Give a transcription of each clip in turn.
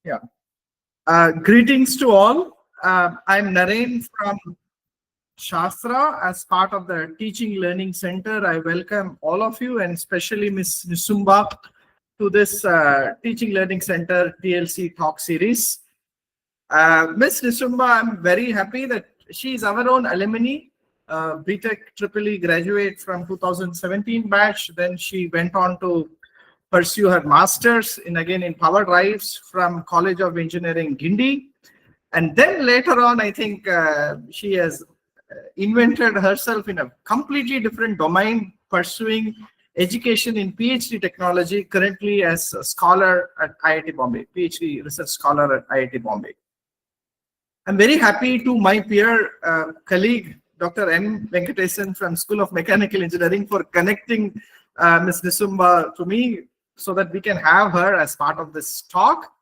Yeah. Greetings to all. I'm Naren from Shastra. As part of the Teaching Learning Center, I welcome all of you and especially Miss Nisumba to this Teaching Learning Center TLC Talk series. Miss Nisumba, I'm very happy that she's our own alumni, BTech Triple E graduate from 2017 batch. Then she went on to pursue her master's in power drives from College of Engineering Guindy, and then later on I think she has invented herself in a completely different domain, pursuing education in PhD technology, currently as a scholar at IIT Bombay, PhD research scholar at IIT Bombay. I'm very happy to my peer colleague Dr. M. Venkatesan from School of Mechanical Engineering for connecting Ms. Nisumba to me so that we can have her as part of this talk.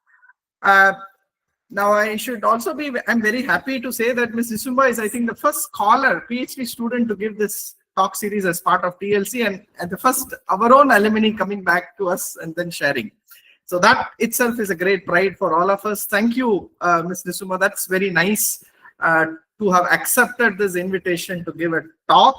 Now, I should also be, I'm very happy to say that Ms. Nisumba is, I think, the first scholar, PhD student to give this talk series as part of TLC, and the first, our own alumni coming back to us and then sharing. So that itself is a great pride for all of us. Thank you, Ms. Nisumba. That's very nice to have accepted this invitation to give a talk.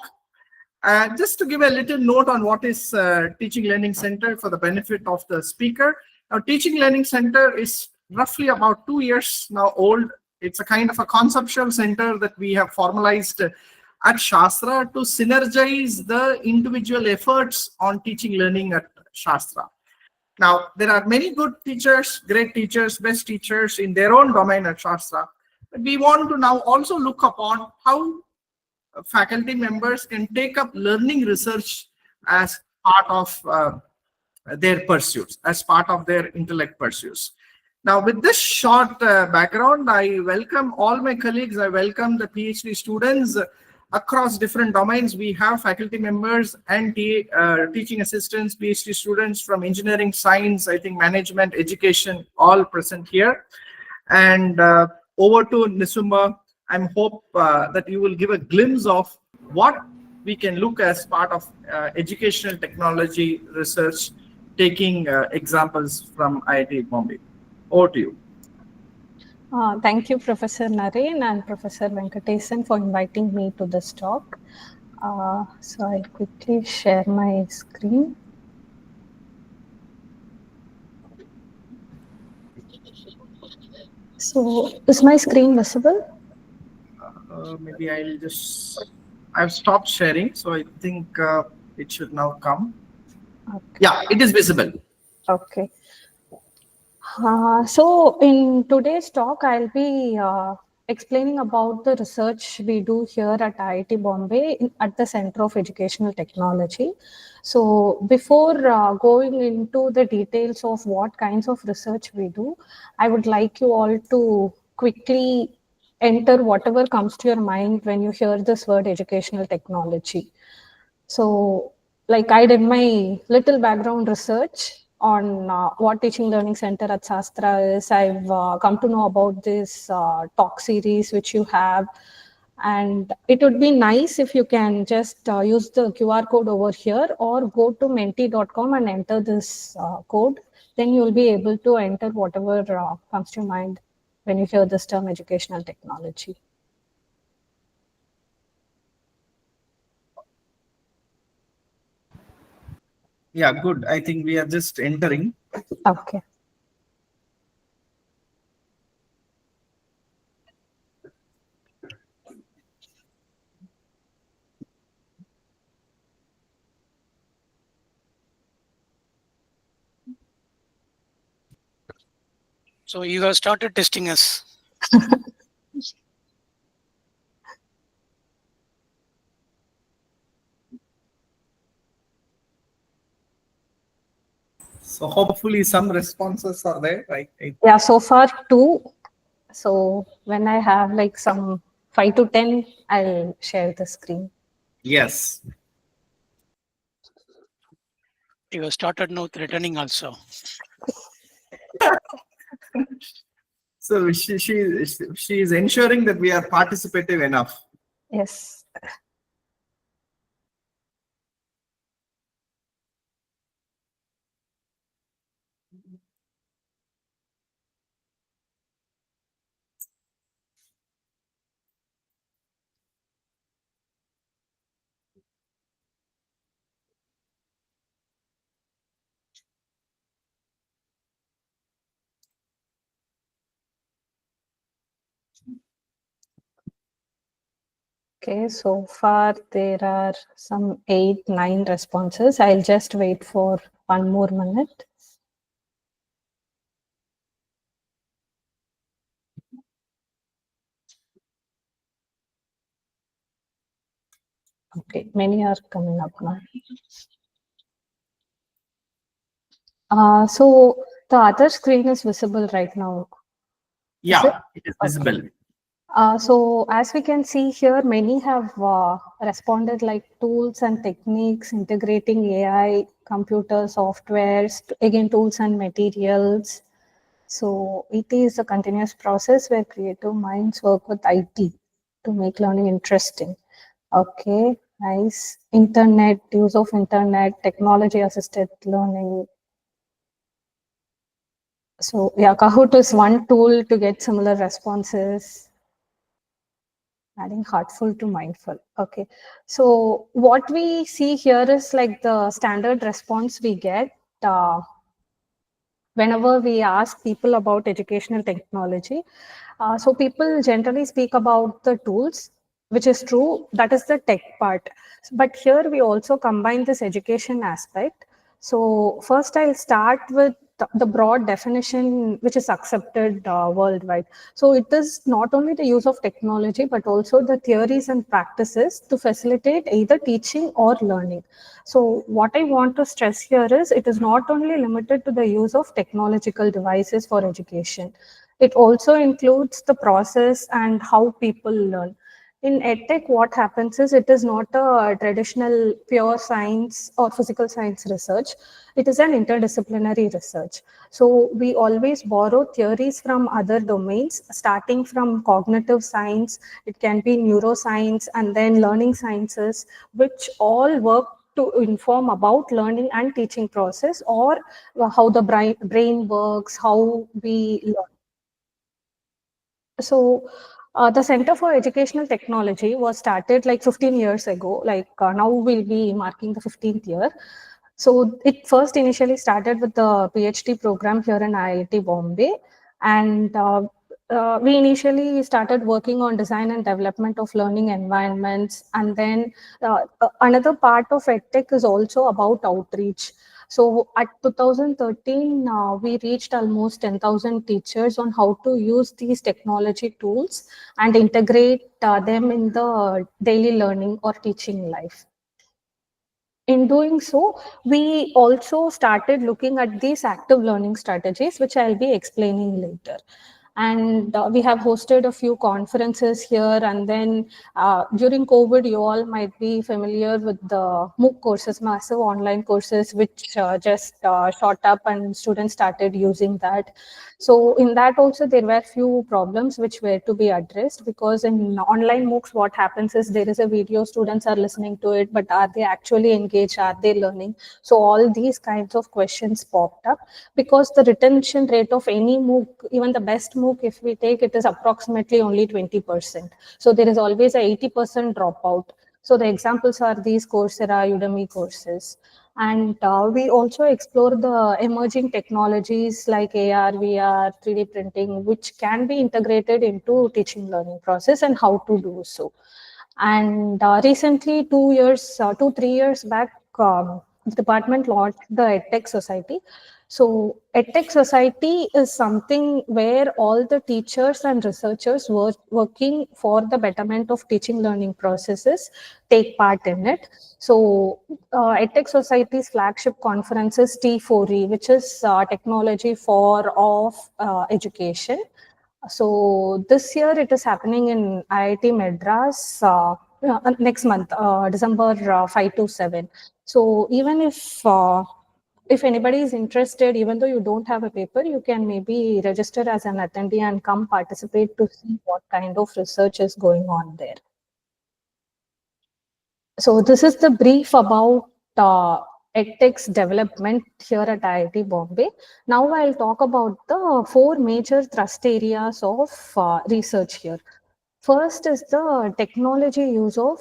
Just to give a little note on what is Teaching Learning Center for the benefit of the speaker. Now, Teaching Learning Center is roughly about 2 years now old. It's a kind of a conceptual center that we have formalized at Shastra to synergize the individual efforts on teaching learning at Shastra. Now, there are many good teachers, great teachers, best teachers in their own domain at Shastra. But we want to now also look upon how faculty members can take up learning research as part of their pursuits, as part of their intellect pursuits. Now, with this short background, I welcome all my colleagues. I welcome the PhD students across different domains. We have faculty members and teaching assistants, PhD students from engineering, science, I think management, education, all present here. And over to Nisumba. I hope that you will give a glimpse of what we can look as part of educational technology research, taking examples from IIT Bombay. Over to you. Thank you, Professor Naren and Professor Venkatesan, for inviting me to this talk. So I'll quickly share my screen. So is my screen visible? Maybe I've stopped sharing, so I think it should now come. Okay. Yeah, it is visible. Okay. So in today's talk, I'll be explaining about the research we do here at IIT Bombay at the Center of Educational Technology. So before going into the details of what kinds of research we do, I would like you all to quickly enter whatever comes to your mind when you hear this word educational technology. So like I did my little background research on what Teaching Learning Center at SASTRA is. I've come to know about this talk series which you have, and it would be nice if you can just use the QR code over here or go to menti.com and enter this code. Then you'll be able to enter whatever comes to your mind when you hear this term educational technology. Yeah, good. I think we are just entering. Okay. So you have started testing us. So hopefully some responses are there, right? Yeah, so far 2. So when I have like some 5 to 10, I'll share the screen. Yes. You have started now threatening also. So she is ensuring that we are participative enough. Yes. Okay, so far there are some 8-9 responses. I'll just wait for 1 more minute. Okay, many are coming up now. So the other screen is visible right now. Yeah, it is visible. So as we can see here, many have responded like tools and techniques, integrating AI, computer softwares, again tools and materials. So it is a continuous process where creative minds work with IT to make learning interesting. Okay, nice. Internet, use of internet, technology assisted learning. So yeah, Kahoot is one tool to get similar responses. Adding heartful to mindful. Okay. So what we see here is like the standard response we get whenever we ask people about educational technology. So people generally speak about the tools, which is true. That is the tech part. But here we also combine this education aspect. So first I'll start with the broad definition which is accepted worldwide. So it is not only the use of technology, but also the theories and practices to facilitate either teaching or learning. So what I want to stress here is it is not only limited to the use of technological devices for education. It also includes the process and how people learn. In EdTech, what happens is it is not a traditional pure science or physical science research. It is an interdisciplinary research. So we always borrow theories from other domains, starting from cognitive science, it can be neuroscience, and then learning sciences, which all work to inform about learning and teaching process, or how the brain works, how we learn. So the Center for Educational Technology was started like 15 years ago. Like now we'll be marking the 15th year. So it first initially started with the PhD program here in IIT Bombay, and we initially started working on design and development of learning environments. And then another part of EdTech is also about outreach. So at 2013, we reached almost 10,000 teachers on how to use these technology tools and integrate them in the daily learning or teaching life. In doing so, we also started looking at these active learning strategies, which I'll be explaining later. And we have hosted a few conferences here. And then during COVID, you all might be familiar with the MOOC courses, massive online courses, which just shot up and students started using that. So in that also, there were few problems which were to be addressed, because in online MOOCs, what happens is there is a video, students are listening to it, but are they actually engaged? Are they learning? So all these kinds of questions popped up, because the retention rate of any MOOC, even the best MOOC, if we take, it is approximately only 20%. So there is always a 80% dropout. So the examples are these Coursera, Udemy courses. And we also explore the emerging technologies like AR, VR, 3D printing, which can be integrated into teaching learning process and how to do so. And recently, 3 years back, the department launched the EdTech Society. So EdTech Society is something where all the teachers and researchers working for the betterment of teaching learning processes take part in it. So EdTech Society's flagship conference is T4E, which is technology for of education. So this year it is happening in IIT Madras next month, December 5 to 7. So even if anybody is interested, even though you don't have a paper, you can maybe register as an attendee and come participate to see what kind of research is going on there. So this is the brief about EdTech's development here at IIT Bombay. Now I'll talk about the 4 major thrust areas of research here. First is the technology use of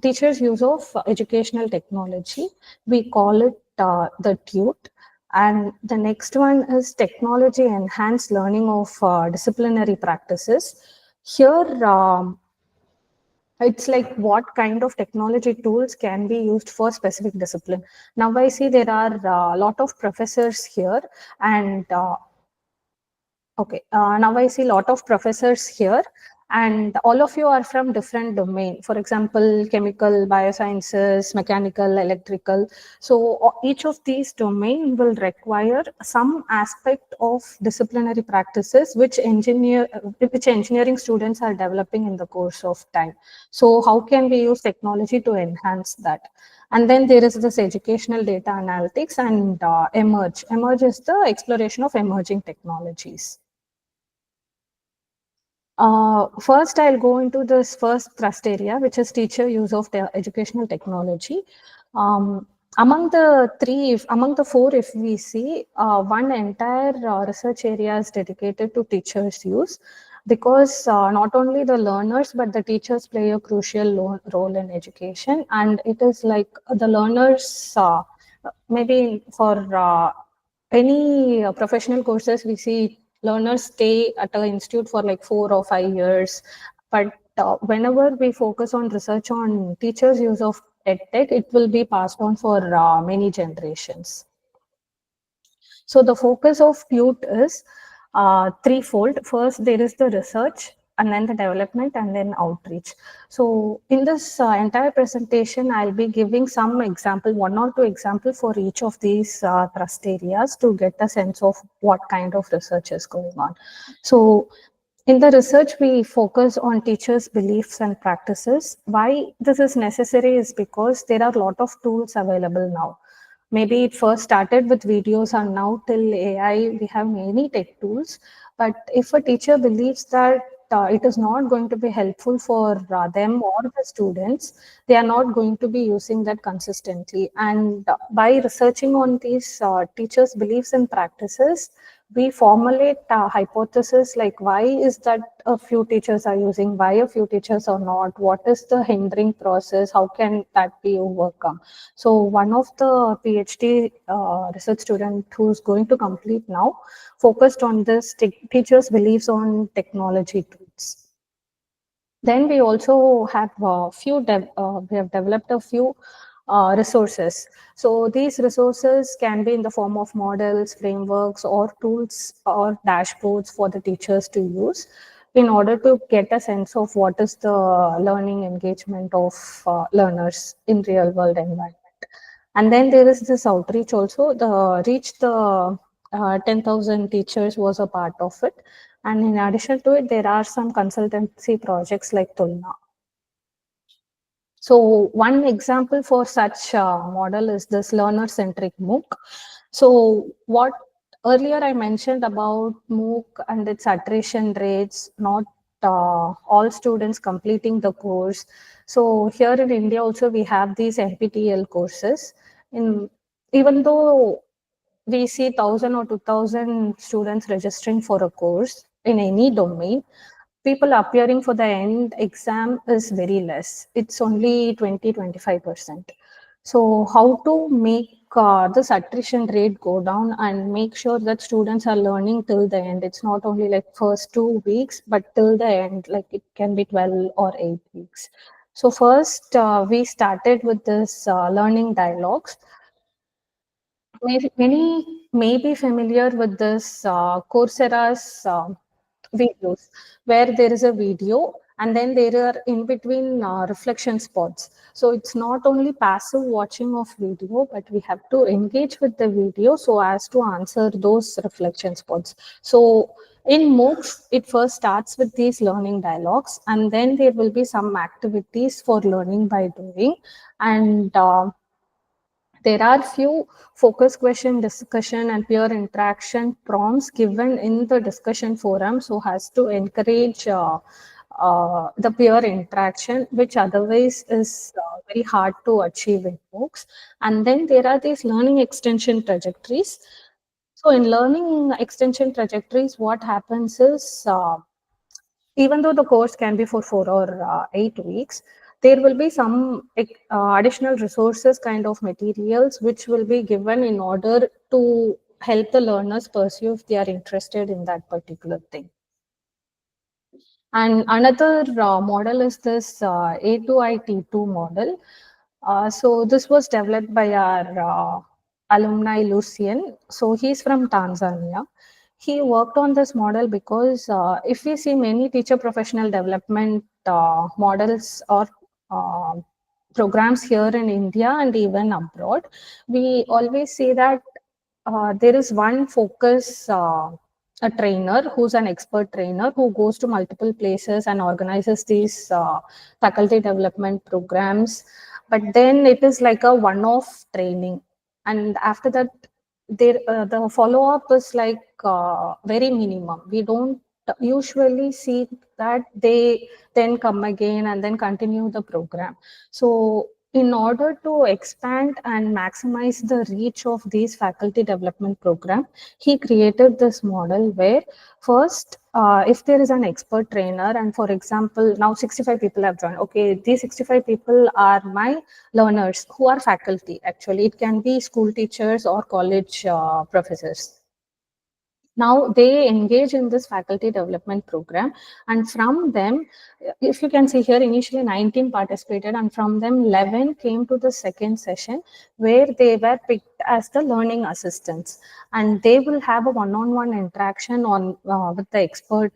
teachers' use of educational technology. We call it the TUTE. And the next one is technology enhanced learning of disciplinary practices. Here, it's like what kind of technology tools can be used for specific discipline. Now I see there are a lot of professors here, and okay, now I see a lot of professors here, and all of you are from different domain. For example, chemical, biosciences, mechanical, electrical. So each of these domain will require some aspect of disciplinary practices, which engineering students are developing in the course of time. So how can we use technology to enhance that? And then there is this educational data analytics and emerge. Emerge is the exploration of emerging technologies. First, I'll go into this first thrust area, which is teacher use of the educational technology. Among the four, if we see, one entire research area is dedicated to teachers' use, because not only the learners but the teachers play a crucial role in education, and it is like the learners, maybe for any professional courses, we see learners stay at an institute for like 4 or 5 years. But whenever we focus on research on teachers' use of EdTech, it will be passed on for many generations. So the focus of PUTE is threefold. First, there is the research, and then the development, and then outreach. So in this entire presentation, I'll be giving some example, one or two examples for each of these thrust areas to get a sense of what kind of research is going on. So in the research, we focus on teachers' beliefs and practices. Why this is necessary is because there are a lot of tools available now. Maybe it first started with videos, and now till AI, we have many tech tools. But if a teacher believes that it is not going to be helpful for them or the students, they are not going to be using that consistently. And by researching on these teachers' beliefs and practices, we formulate a hypothesis like why is that a few teachers are using, why a few teachers are not, what is the hindering process, how can that be overcome. So one of the PhD research student who's going to complete now focused on this teachers' beliefs on technology tools. Then we also have we have developed a few resources. So these resources can be in the form of models, frameworks, or tools or dashboards for the teachers to use in order to get a sense of what is the learning engagement of learners in real world environment. And then there is this outreach also. The reach the 10,000 teachers was a part of it. And in addition to it, there are some consultancy projects like Tulna. So one example for such model is this learner-centric MOOC. So what earlier I mentioned about MOOC and its attrition rates, not all students completing the course. So here in India also we have these NPTEL courses. Even though we see 1,000 or 2,000 students registering for a course in any domain, people appearing for the end exam is very less. It's only 20-25%. So how to make this attrition rate go down and make sure that students are learning till the end? It's not only like first 2 weeks, but till the end, like it can be 12 or 8 weeks. So first, we started with this learning dialogues. Many may be familiar with this Coursera's videos, where there is a video and then there are in between reflection spots. So it's not only passive watching of video, but we have to engage with the video so as to answer those reflection spots. So in MOOCs, it first starts with these learning dialogues, and then there will be some activities for learning by doing. And there are few focus question, discussion, and peer interaction prompts given in the discussion forum, so as to encourage the peer interaction, which otherwise is very hard to achieve in books. And then there are these learning extension trajectories. So in learning extension trajectories, what happens is even though the course can be for 4 or 8 weeks, there will be some additional resources kind of materials which will be given in order to help the learners pursue if they are interested in that particular thing. And another model is this A2IT2 model. So this was developed by our alumni Lucian. So he's from Tanzania. He worked on this model because if we see many teacher professional development models or uh, programs here in India and even abroad, we always say that there is one focus, a trainer who's an expert trainer who goes to multiple places and organizes these faculty development programs. But then it is like a one-off training, and after that, there the follow-up is like very minimum. We don't usually see that they then come again and then continue the program. So in order to expand and maximize the reach of these faculty development program, he created this model where first, if there is an expert trainer, and for example, now 65 people have joined. Okay, these 65 people are my learners who are faculty. Actually, it can be school teachers or college professors. Now they engage in this faculty development program, and from them, if you can see here, initially 19 participated, and from them 11 came to the second session where they were picked as the learning assistants, and they will have a one-on-one interaction on with the expert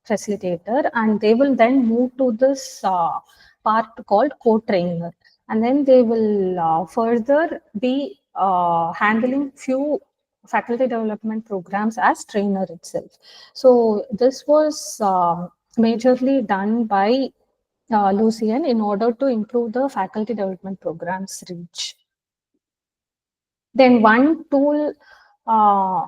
facilitator, and they will then move to this part called co-trainer, and then they will further be handling few faculty development programs as trainer itself. So this was majorly done by Lucian in order to improve the faculty development programs reach. Then one tool, uh,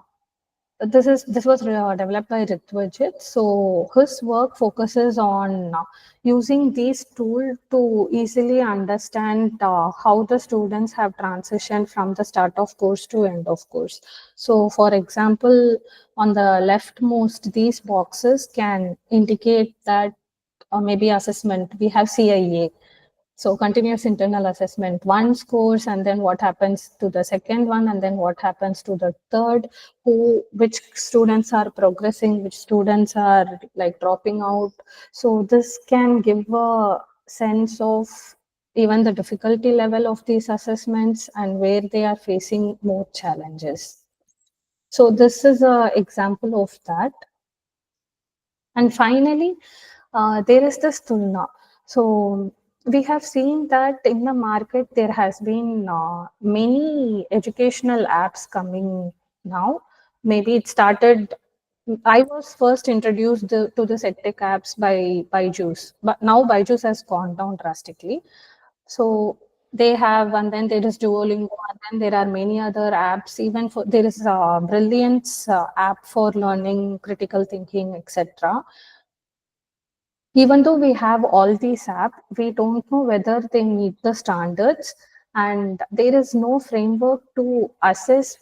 this was developed by Ritvajit. So his work focuses on using these tools to easily understand how the students have transitioned from the start of course to end of course. So for example, on the leftmost, these boxes can indicate that maybe assessment, we have CIA. So continuous internal assessment, one scores, and then what happens to the second one, and then what happens to the third, which students are progressing, which students are like dropping out. So this can give a sense of even the difficulty level of these assessments and where they are facing more challenges. So this is an example of that. And finally, there is this tulna. So we have seen that in the market there has been many educational apps coming now. Maybe it started. I was first introduced to the EdTech apps by Byju's, but now Byju's has gone down drastically. So they have, and then there is Duolingo, and then there are many other apps. Even for there is a Brilliance app for learning critical thinking, etc. Even though we have all these apps, we don't know whether they meet the standards, and there is no framework to assess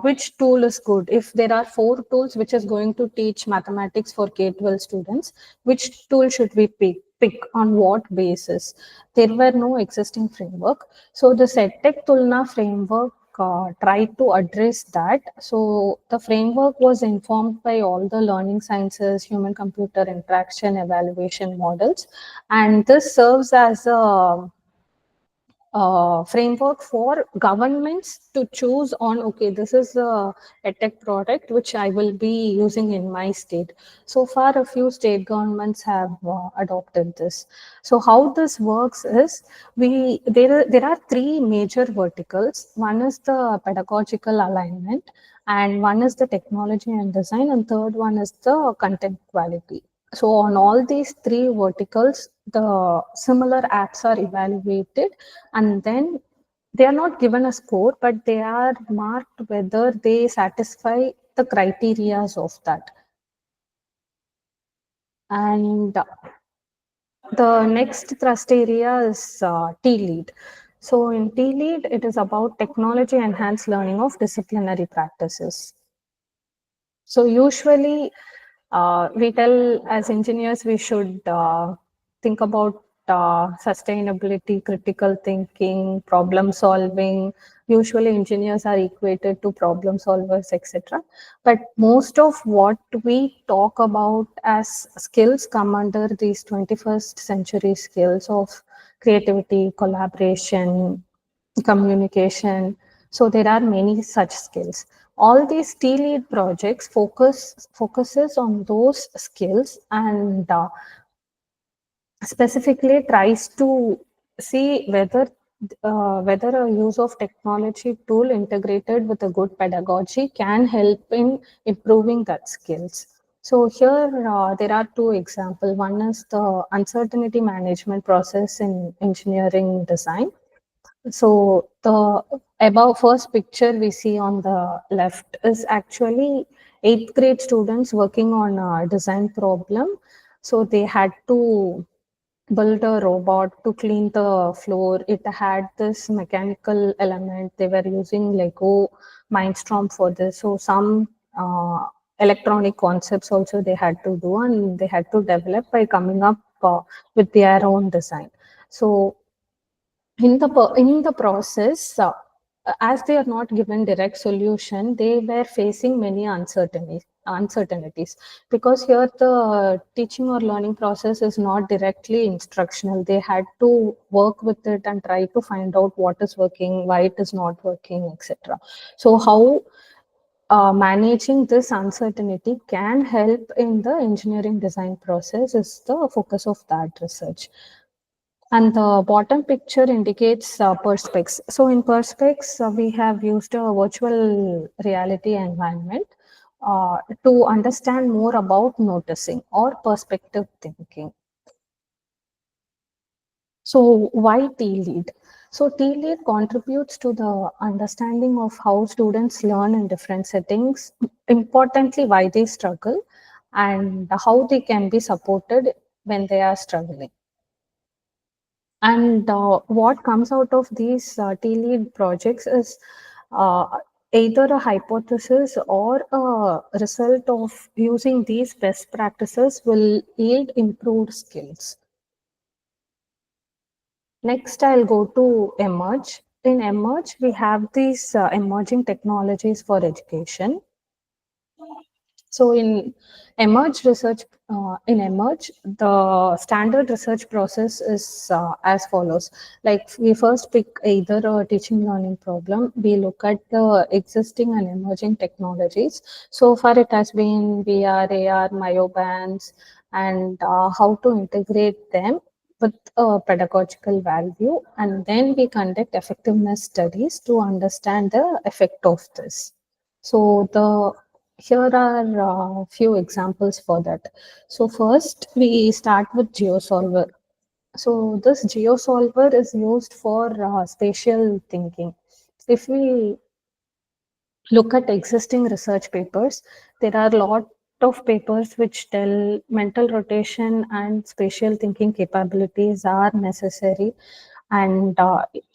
which tool is good. If there are 4 tools which is going to teach mathematics for K-12 students, which tool should we pick on what basis? There were no existing framework. So the SETTEC Tulna framework tried to address that. So the framework was informed by all the learning sciences, human computer interaction evaluation models, and this serves as a framework for governments to choose on, okay, this is a tech product which I will be using in my state. So far, a few state governments have adopted this. So how this works is, there are 3 major verticals. One is the pedagogical alignment, and one is the technology and design, and third one is the content quality. So on all these 3 verticals, the similar apps are evaluated, and then they are not given a score, but they are marked whether they satisfy the criteria of that. And the next thrust area is T-Lead. So in T-Lead, it is about technology enhanced learning of disciplinary practices. So usually we tell as engineers we should think about sustainability, critical thinking, problem solving. Usually, engineers are equated to problem solvers, etc. But most of what we talk about as skills come under these 21st century skills of creativity, collaboration, communication. So there are many such skills. All these T-lead projects focuses on those skills and specifically tries to see whether a use of technology tool integrated with a good pedagogy can help in improving that skills. So here there are two examples. One is the uncertainty management process in engineering design. So the above first picture we see on the left is actually eighth grade students working on a design problem. So they had to build a robot to clean the floor. It had this mechanical element. They were using Lego Mindstorm for this. So some electronic concepts also they had to do, and they had to develop by coming up with their own design. So in the process, as they are not given direct solution, they were facing many uncertainties, because here the teaching or learning process is not directly instructional. They had to work with it and try to find out what is working, why it is not working, etc. So how managing this uncertainty can help in the engineering design process is the focus of that research. And the bottom picture indicates Perspex. So in Perspex, we have used a virtual reality environment to understand more about noticing or perspective thinking. So why T-lead? So T-lead contributes to the understanding of how students learn in different settings, importantly why they struggle, and how they can be supported when they are struggling. And what comes out of these T-lead projects is uh, either a hypothesis or a result of using these best practices will yield improved skills. Next, I'll go to Emerge. In Emerge, we have these emerging technologies for education. So in Emerge, the standard research process is as follows. Like we first pick either a teaching learning problem. We look at the existing and emerging technologies. So far, it has been VR, AR, myobands, and how to integrate them with a pedagogical value. And then we conduct effectiveness studies to understand the effect of this. So here are a few examples for that. So first, we start with GeoSolver. So this GeoSolver is used for spatial thinking. If we look at existing research papers, there are a lot of papers which tell mental rotation and spatial thinking capabilities are necessary. And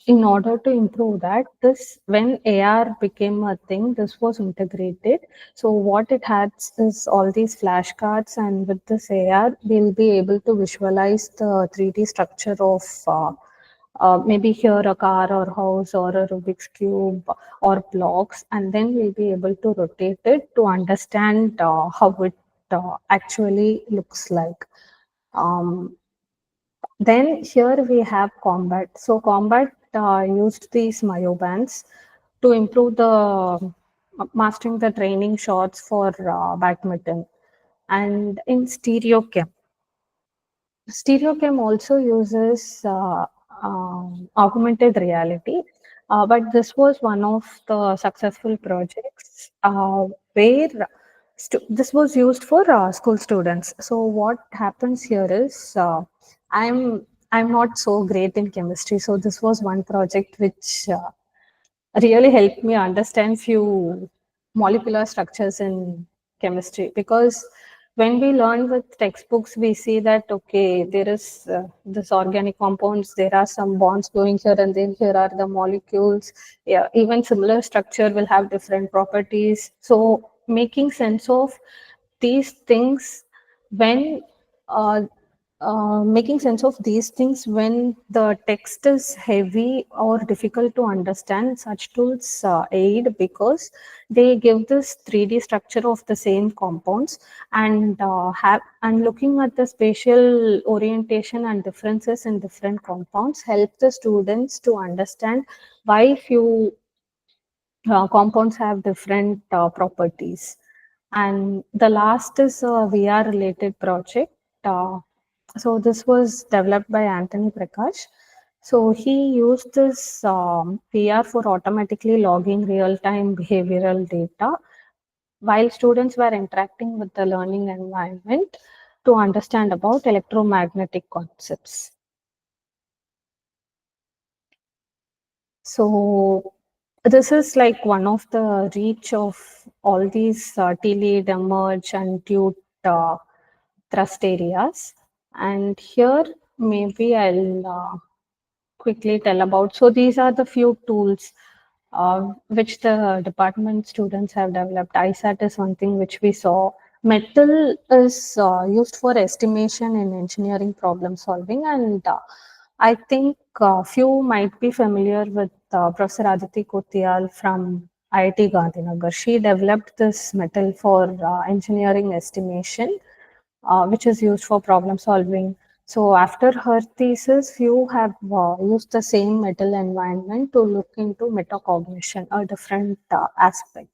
in order to improve that, this when AR became a thing, this was integrated. So what it has is all these flashcards, and with this AR, we'll be able to visualize the 3D structure of maybe here a car or house or a Rubik's cube or blocks, and then we'll be able to rotate it to understand how it actually looks like. Then here we have combat. So combat used these myobands to improve the mastering the training shots for badminton. And in StereoChem also uses augmented reality, but this was one of the successful projects where this was used for school students. So what happens here is I'm I'm not so great in chemistry, so this was one project which really helped me understand few molecular structures in chemistry, because when we learn with textbooks we see that okay, there is this organic compounds, there are some bonds going here, and then here are the molecules. Yeah, even similar structure will have different properties. So making sense of these things when uh, making sense of these things when the text is heavy or difficult to understand. Such tools aid because they give this 3D structure of the same compounds, and looking at the spatial orientation and differences in different compounds help the students to understand why few compounds have different properties. And the last is a VR related project. So this was developed by Anthony Prakash. So he used this VR for automatically logging real-time behavioral data while students were interacting with the learning environment to understand about electromagnetic concepts. So this is like one of the reach of all these T-lead, emerge, and tute thrust areas. And here maybe I'll quickly tell about. So these are the few tools which the department students have developed. ISAT is something which we saw. Metal is used for estimation in engineering problem solving, and I think few might be familiar with Professor Aditi Kotiyal from IIT Gandhinagar. She developed this metal for engineering estimation, which is used for problem solving. So after her thesis, few have used the same metal environment to look into metacognition, a different aspect.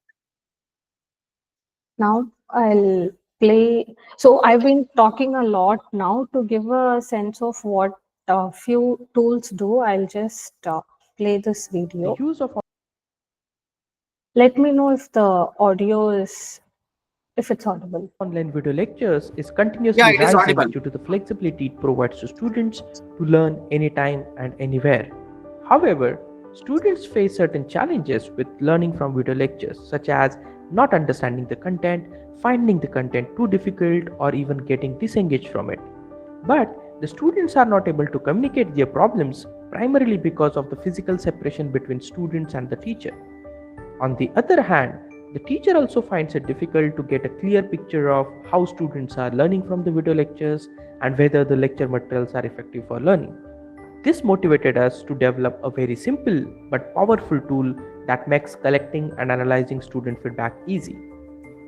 Now I'll play. So I've been talking a lot now to give a sense of what few tools do. I'll just play this The video. use of Let me know if the audio is, if it's audible. online video lectures is continuously Yeah, it is rising audible. due to the flexibility it provides to students to learn anytime and anywhere. However, students face certain challenges with learning from video lectures, such as not understanding the content, finding the content too difficult, or even getting disengaged from it. But the students are not able to communicate their problems primarily because of the physical separation between students and the teacher. On the other hand, the teacher also finds it difficult to get a clear picture of how students are learning from the video lectures and whether the lecture materials are effective for learning. This motivated us to develop a very simple but powerful tool that makes collecting and analyzing student feedback easy.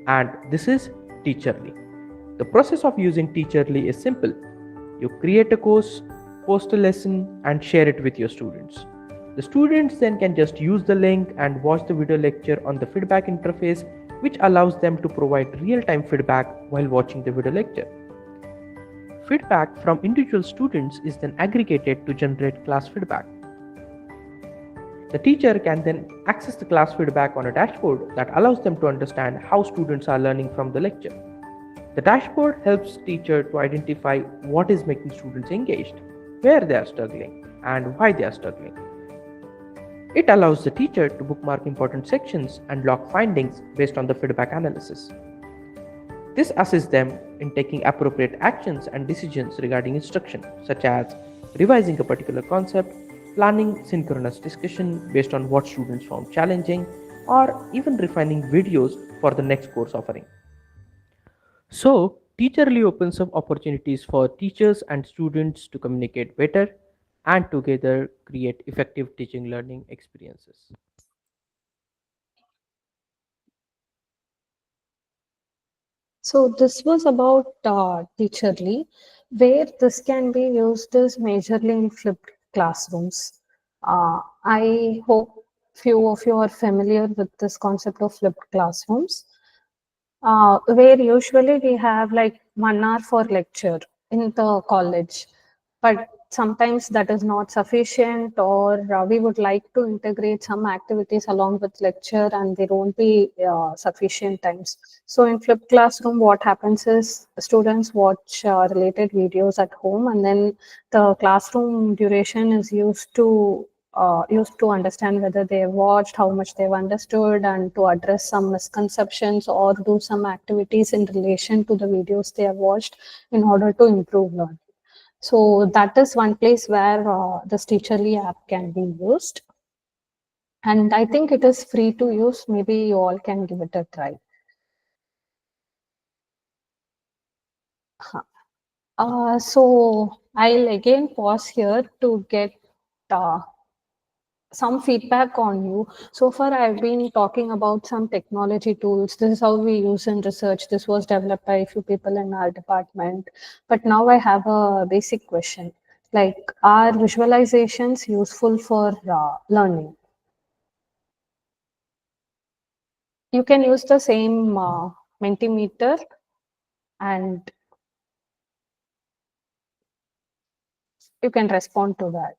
And this is Teacherly. The process of using Teacherly is simple. You create a course, post a lesson, and share it with your students. The students then can just use the link and watch the video lecture on the feedback interface, which allows them to provide real-time feedback while watching the video lecture. Feedback from individual students is then aggregated to generate class feedback. The teacher can then access the class feedback on a dashboard that allows them to understand how students are learning from the lecture. The dashboard helps teacher to identify what is making students engaged, where they are struggling, and why they are struggling. It allows the teacher to bookmark important sections and log findings based on the feedback analysis. This assists them in taking appropriate actions and decisions regarding instruction, such as revising a particular concept, planning synchronous discussion based on what students found challenging, or even refining videos for the next course offering. So, Teacherly opens up opportunities for teachers and students to communicate better and together create effective teaching learning experiences. So this was about Teacherly, where this can be used as majorly in flipped classrooms. I hope few of you are familiar with this concept of flipped classrooms, where usually we have like 1 hour for lecture in the college, but sometimes that is not sufficient, or we would like to integrate some activities along with lecture and there won't be sufficient times. So in flipped classroom, what happens is students watch related videos at home, and then the classroom duration is used to understand whether they have watched, how much they've understood, and to address some misconceptions or do some activities in relation to the videos they have watched in order to improve learning. So that is one place where this Teacherly app can be used. And I think it is free to use. Maybe you all can give it a try. So I'll again pause here to get uh, some feedback on you. So far, I've been talking about some technology tools. This is how we use in research. This was developed by a few people in our department. But now I have a basic question. Like, are visualizations useful for learning? You can use the same Mentimeter and you can respond to that.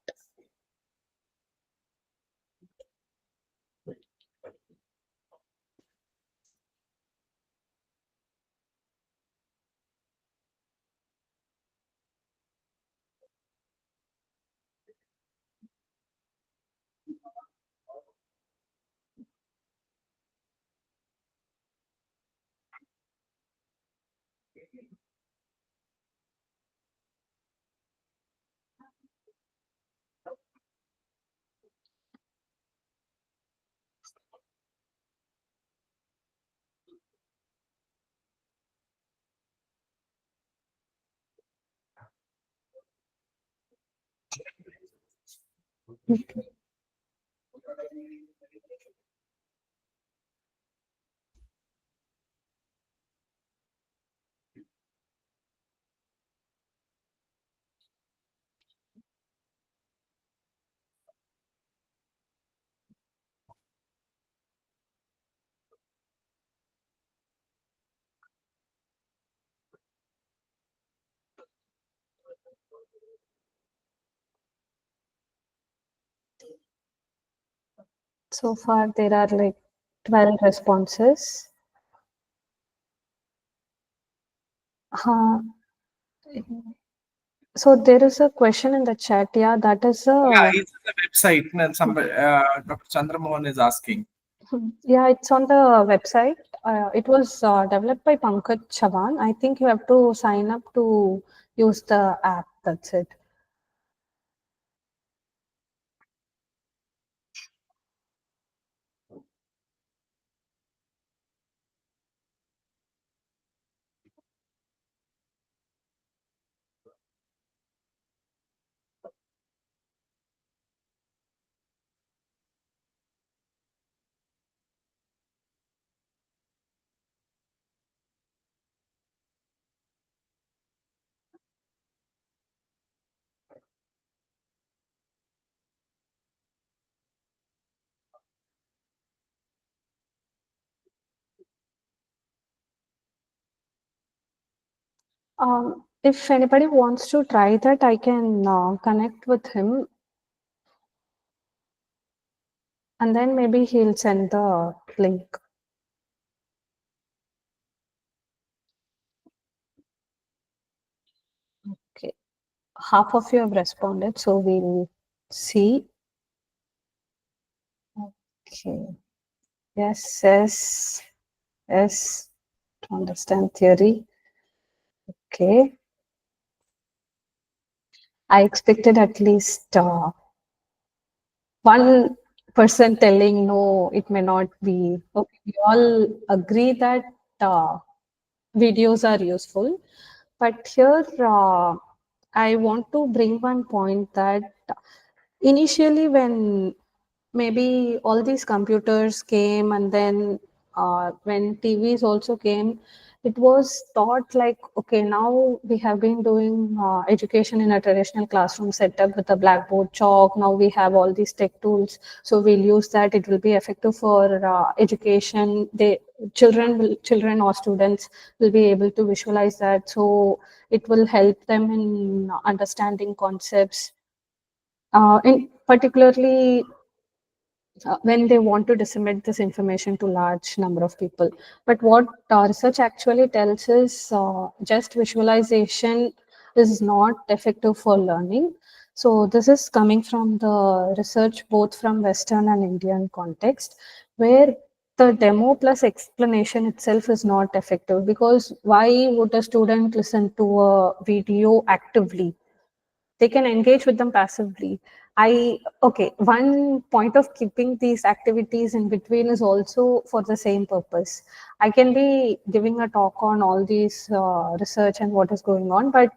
So far, there are like 12 responses. Uh, so there is a question in the chat. Yeah, that is Yeah, a it's the website. Somebody, Dr. Chandramohan is asking. yeah, it's on the website. It was developed by Pankaj Chavan. I think you have to sign up to use the app. That's it. If anybody wants to try that, I can connect with him and then maybe he'll send the link. Okay. Half of you have responded, so we'll see. Okay. Yes, yes, yes. To understand theory. Okay. I expected at least one person telling no, it may not be. Okay, we all agree that videos are useful, but here I want to bring one point that initially when maybe all these computers came and then when TVs also came, it was thought like, okay, now we have been doing education in a traditional classroom setup with a blackboard chalk. Now we have all these tech tools, so we'll use that. It will be effective for education. Children or students will be able to visualize that, so it will help them in understanding concepts. In particularly when they want to disseminate this information to large number of people. But what research actually tells is just visualization is not effective for learning. So this is coming from the research both from Western and Indian context, where the demo plus explanation itself is not effective, because why would a student listen to a video actively? They can engage with them passively. Okay, one point of keeping these activities in between is also for the same purpose. I can be giving a talk on all these research and what is going on, but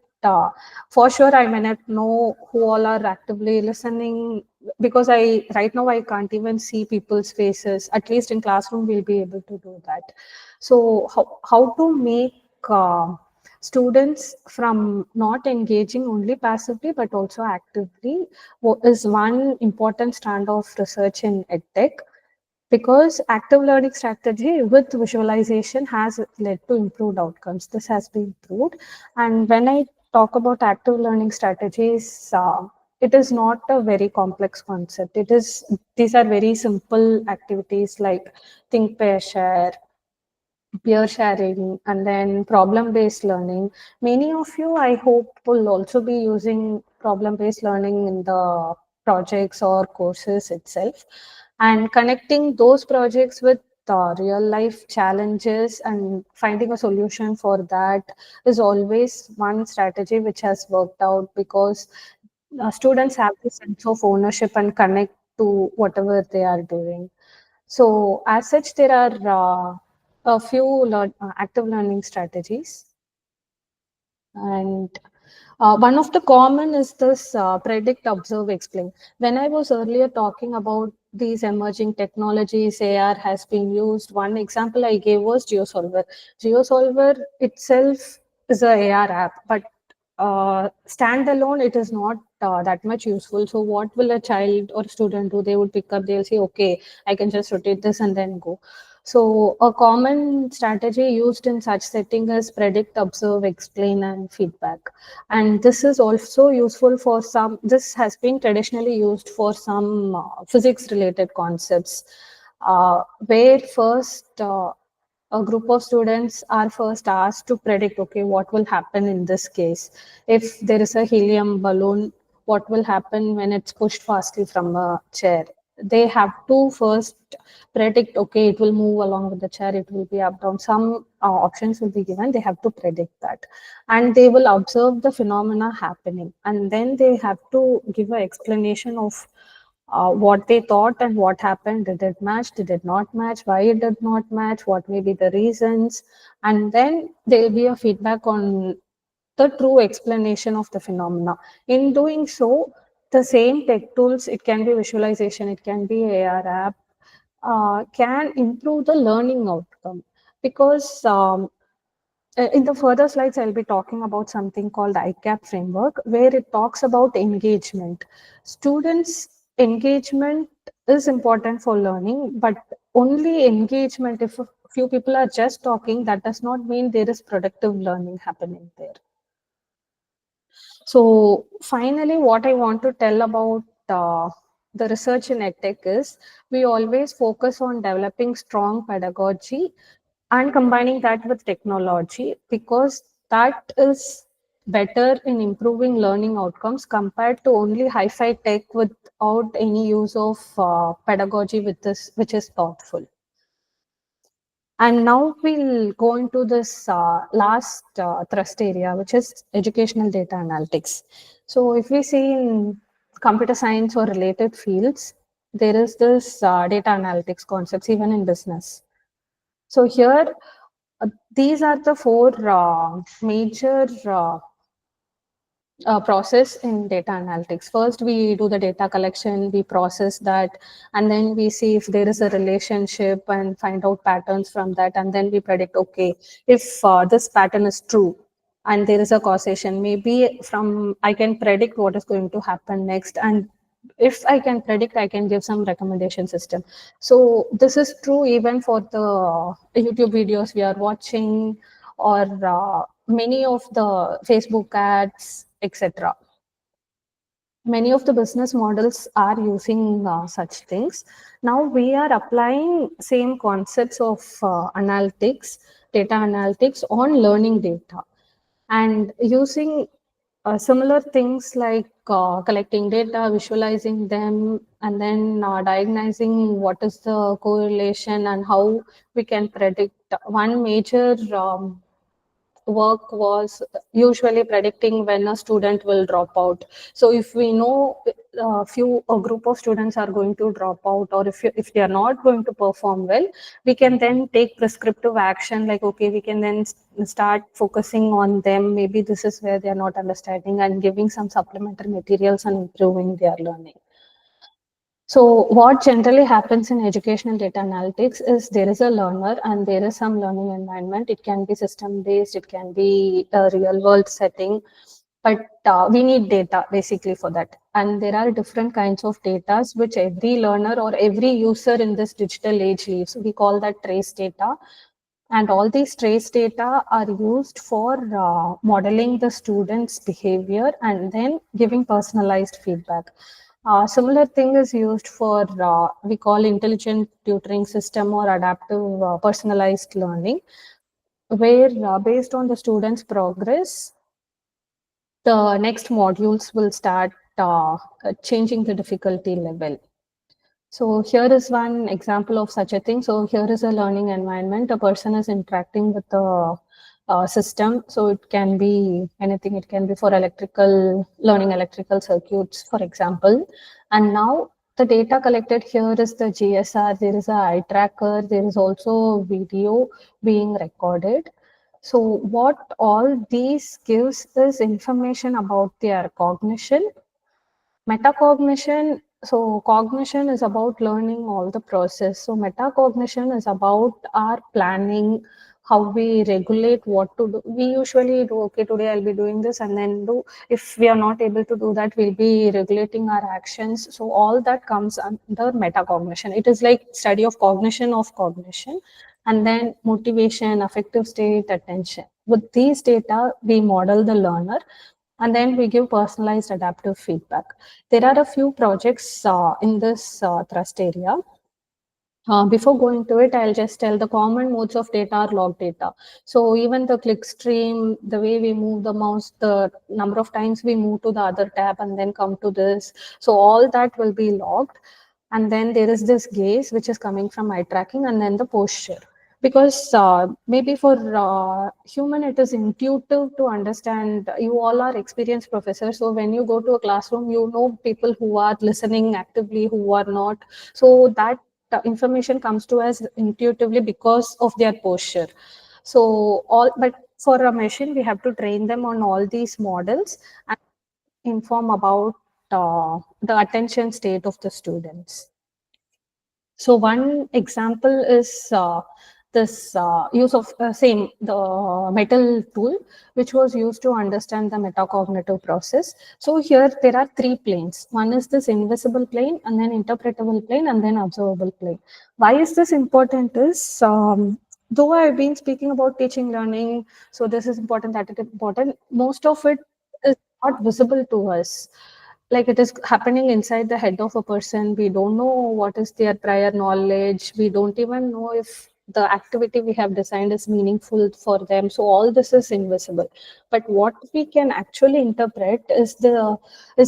for sure I may not know who all are actively listening, because I right now I can't even see people's faces. At least in classroom we'll be able to do that. So how to make students from not engaging only passively but also actively is one important strand of research in edtech, because active learning strategy with visualization has led to improved outcomes. This has been proved. And when I talk about active learning strategies, it is not a very complex concept. These are very simple activities like think, pair, share, peer sharing, and then problem based learning. Many of you, I hope, will also be using problem based learning in the projects or courses itself, and connecting those projects with real life challenges and finding a solution for that is always one strategy which has worked out, because students have the sense of ownership and connect to whatever they are doing. So, as such, there are a few active learning strategies, and one of the common is this predict, observe, explain. When I was earlier talking about these emerging technologies, AR has been used. One example I gave was GeoSolver. GeoSolver itself is a AR app, but standalone, it is not that much useful. So, what will a child or student do? They would pick up, they'll say, okay, I can just rotate this and then go. So, a common strategy used in such setting is predict, observe, explain, and feedback. And this is also useful for some, this has been traditionally used for some physics related concepts, where first a group of students are first asked to predict, okay, what will happen in this case? If there is a helium balloon, what will happen when it's pushed fastly from a chair? They have to first predict, okay, it will move along with the chair, it will be up, down. Some options will be given. They have to predict that. And they will observe the phenomena happening. And then they have to give an explanation of what they thought and what happened. Did it match? Did it not match? Why it did not match? What may be the reasons? And then there will be a feedback on the true explanation of the phenomena. In doing so, the same tech tools, it can be visualization, it can be AR app, can improve the learning outcome, because in the further slides, I'll be talking about something called ICAP framework, where it talks about engagement. Students' engagement is important for learning, but only engagement, if a few people are just talking, that does not mean there is productive learning happening there. So finally, what I want to tell about the research in EdTech is we always focus on developing strong pedagogy and combining that with technology, because that is better in improving learning outcomes compared to only hi-fi tech without any use of pedagogy with this, which is thoughtful. And now we'll go into this last thrust area, which is educational data analytics. So if we see in computer science or related fields, there is this data analytics concepts even in business. So here, these are the four major process in data analytics. First, we do the data collection, we process that, and then we see if there is a relationship and find out patterns from that, and then we predict, okay, if this pattern is true and there is a causation, maybe from I can predict what is going to happen next, and if I can predict, I can give some recommendation system. So this is true even for the YouTube videos we are watching, or many of the Facebook ads, etc. Many of the business models are using such things. Now we are applying same concepts of analytics, data analytics on learning data, and using similar things like collecting data, visualizing them, and then diagnosing what is the correlation and how we can predict. One major work was usually predicting when a student will drop out. So if we know a group of students are going to drop out, or if they are not going to perform well, we can then take prescriptive action, like, okay, we can then start focusing on them. Maybe this is where they are not understanding, and giving some supplementary materials and improving their learning. So what generally happens in educational data analytics is there is a learner and there is some learning environment. It can be system based, it can be a real world setting, but we need data basically for that. And there are different kinds of data which every learner or every user in this digital age leaves. We call that trace data. And all these trace data are used for modeling the student's behavior and then giving personalized feedback. Similar thing is used for we call intelligent tutoring system or adaptive personalized learning, where based on the student's progress, the next modules will start changing the difficulty level. So here is one example of such a thing. So here is a learning environment. A person is interacting with the system. So it can be anything. It can be for learning electrical circuits, for example. And now the data collected here is the GSR. There is a eye tracker. There is also video being recorded. So what all these gives is information about their cognition. Metacognition, so cognition is about learning all the process. So metacognition is about our planning, how we regulate what to do. We usually do, okay, today I'll be doing this, and then do, if we are not able to do that, we'll be regulating our actions. So all that comes under metacognition. It is like study of cognition, and then motivation, affective state, attention. With these data, we model the learner, and then we give personalized adaptive feedback. There are a few projects in this thrust area. Before going to it, I'll just tell the common modes of data are log data. So even the click stream, the way we move the mouse, the number of times we move to the other tab and then come to this. So all that will be logged. And then there is this gaze, which is coming from eye tracking, and then the posture. Because maybe for human, it is intuitive to understand. You all are experienced professors. So when you go to a classroom, you know people who are listening actively, who are not. So that the information comes to us intuitively because of their posture. So but for a machine, we have to train them on all these models and inform about the attention state of the students. So one example is this use of the metal tool, which was used to understand the metacognitive process. So here there are three planes. One is this invisible plane, and then interpretable plane, and then observable plane. Why is this important is, though I've been speaking about teaching learning, so this is important, that is important, most of it is not visible to us. Like, it is happening inside the head of a person. We don't know what is their prior knowledge. We don't even know if the activity we have designed is meaningful for them. So all this is invisible. But what we can actually interpret is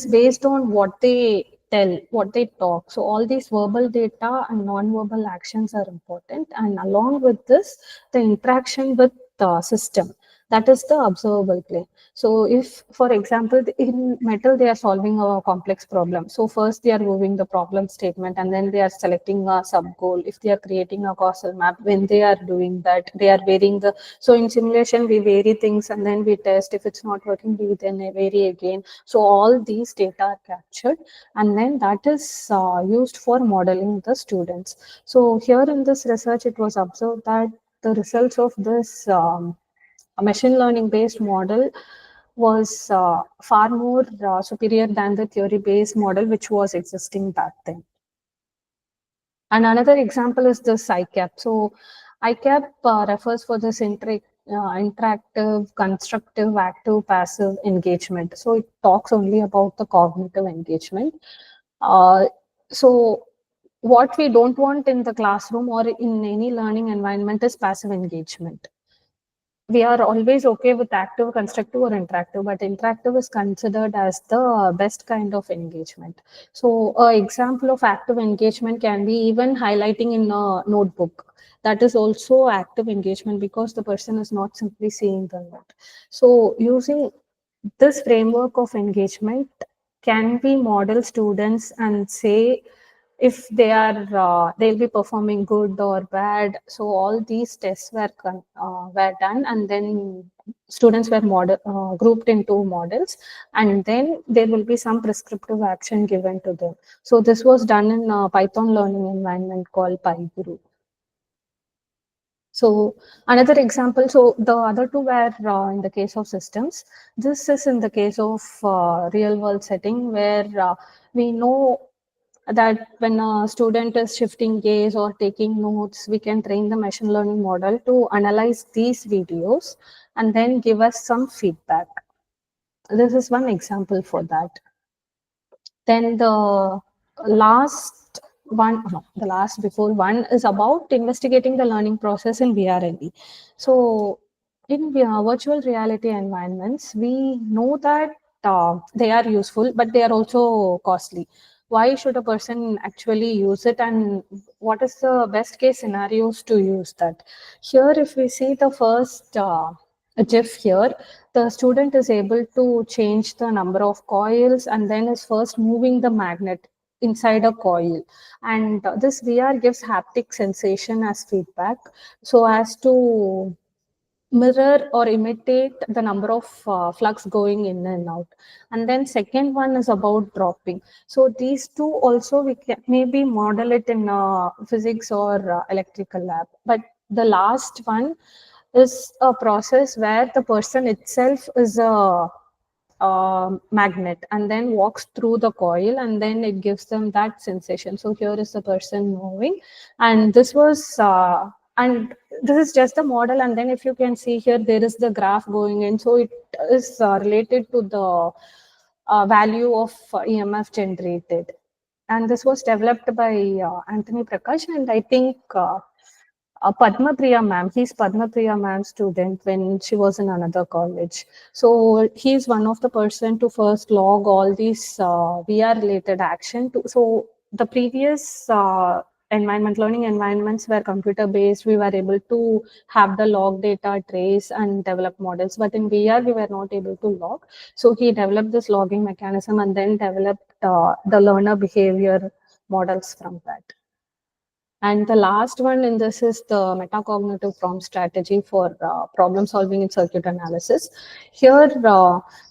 based on what they tell, what they talk. So all these verbal data and non-verbal actions are important. And along with this, the interaction with the system, that is the observable plane. So if, for example, in metal, they are solving a complex problem. So first they are moving the problem statement, and then they are selecting a sub goal. If they are creating a causal map, when they are doing that, they are varying so in simulation, we vary things and then we test. If it's not working, we then vary again. So all these data are captured, and then that is used for modeling the students. So here in this research, it was observed that the results of this a machine learning based model was far more superior than the theory based model which was existing back then. And another example is this ICAP. So ICAP refers for this interactive, constructive, active, passive engagement. So it talks only about the cognitive engagement. So what we don't want in the classroom or in any learning environment is passive engagement. we are always okay with active, constructive, or interactive, but interactive is considered as the best kind of engagement. So, an example of active engagement can be even highlighting in a notebook. That is also active engagement because the person is not simply seeing the note. So, using this framework of engagement, can we model students and say if they are they'll be performing good or bad? So all these tests were done, and then students were grouped into models, and then there will be some prescriptive action given to them. So this was done in a Python learning environment called PyGuru. So another example, so the other two were in the case of systems. This is in the case of real world setting where we know that when a student is shifting gaze or taking notes, we can train the machine learning model to analyze these videos and then give us some feedback. This is one example for that. Then the last one, no, the last before one is about investigating the learning process in VRLE. So in virtual reality environments, we know that they are useful, but they are also costly. Why should a person actually use it, and what is the best case scenarios to use that? Here, if we see the first GIF here, the student is able to change the number of coils and then is first moving the magnet inside a coil. And this VR gives haptic sensation as feedback so as to mirror or imitate the number of flux going in and out. And then second one is about dropping. So these two also we can maybe model it in physics or electrical lab. But the last one is a process where the person itself is a magnet and then walks through the coil, and then it gives them that sensation. So here is the person moving, and this was and this is just the model. And then if you can see here, there is the graph going in, so it is related to the value of EMF generated. And this was developed by Anthony Prakash, and I think Padma Priya ma'am. He's Padma Priya ma'am's student when she was in another college. So he's one of the person to first log all these VR related action. So the previous learning environments were computer based. We were able to have the log data, trace, and develop models. But in VR, we were not able to log. So he developed this logging mechanism and then developed the learner behavior models from that. And the last one in this is the metacognitive prompt strategy for problem solving in circuit analysis. Here,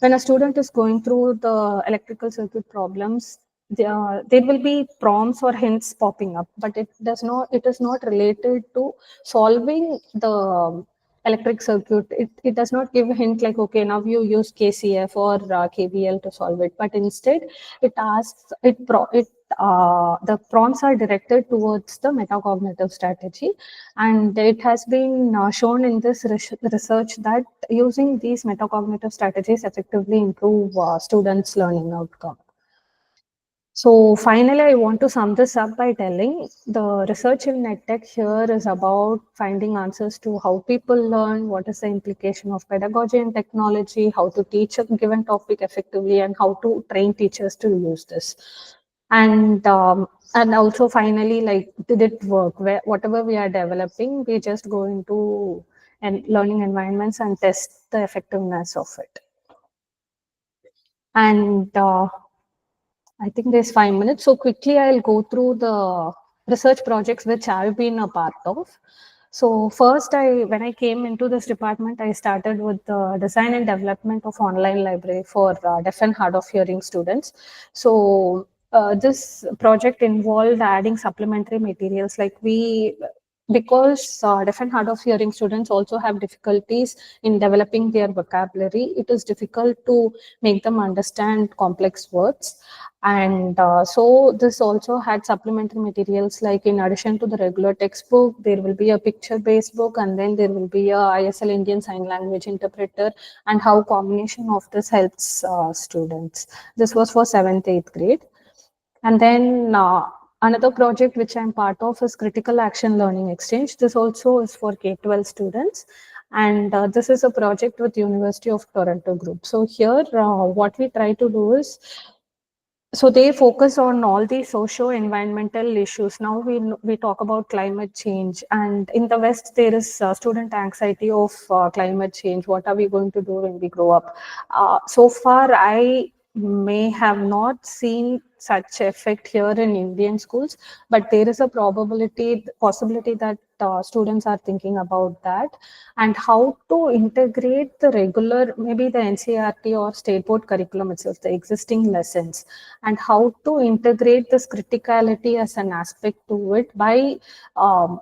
when a student is going through the electrical circuit problems, there will be prompts or hints popping up, but it is not related to solving the electric circuit. It does not give a hint like, okay, now you use KCF or KVL to solve it, but instead it asks, the prompts are directed towards the metacognitive strategy. And it has been shown in this research that using these metacognitive strategies effectively improve students' learning outcome. So finally, I want to sum this up by telling the research in EdTech here is about finding answers to how people learn, what is the implication of pedagogy and technology, how to teach a given topic effectively, and how to train teachers to use this. And also finally, like, did it work? Whatever we are developing, we just go into learning environments and test the effectiveness of it. And I think there's 5 minutes. So quickly, I'll go through the research projects which I've been a part of. So first, when I came into this department, I started with the design and development of online library for deaf and hard of hearing students. So this project involved adding supplementary materials because deaf and hard of hearing students also have difficulties in developing their vocabulary. It is difficult to make them understand complex words. And so this also had supplementary materials, like in addition to the regular textbook, there will be a picture-based book, and then there will be a ISL Indian Sign Language interpreter, and how combination of this helps students. This was for 7th, 8th grade. And then another project which I'm part of is Critical Action Learning Exchange. This also is for K-12 students. And this is a project with University of Toronto Group. So here, what we try to do is, so they focus on all the socio-environmental issues. Now we talk about climate change, and in the West there is student anxiety of climate change. What are we going to do when we grow up? So far, I may have not seen such effect here in Indian schools, but there is a possibility that students are thinking about that, and how to integrate the regular, maybe the NCERT or state board curriculum itself, the existing lessons, and how to integrate this criticality as an aspect to it by um,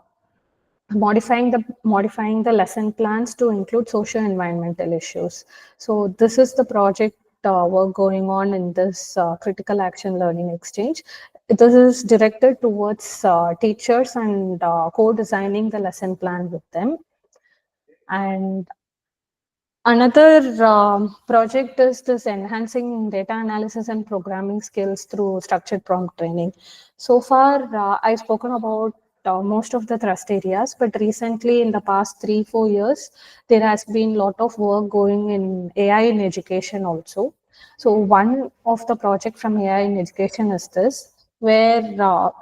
modifying the lesson plans to include socio-environmental issues. So this is the project work going on in this critical action learning exchange. This is directed towards teachers and co-designing the lesson plan with them. And another project is this enhancing data analysis and programming skills through structured prompt training. So far, I've spoken about most of the thrust areas, but recently in the past 3-4 years, there has been a lot of work going in AI in education also. So one of the project from AI in education is this, where there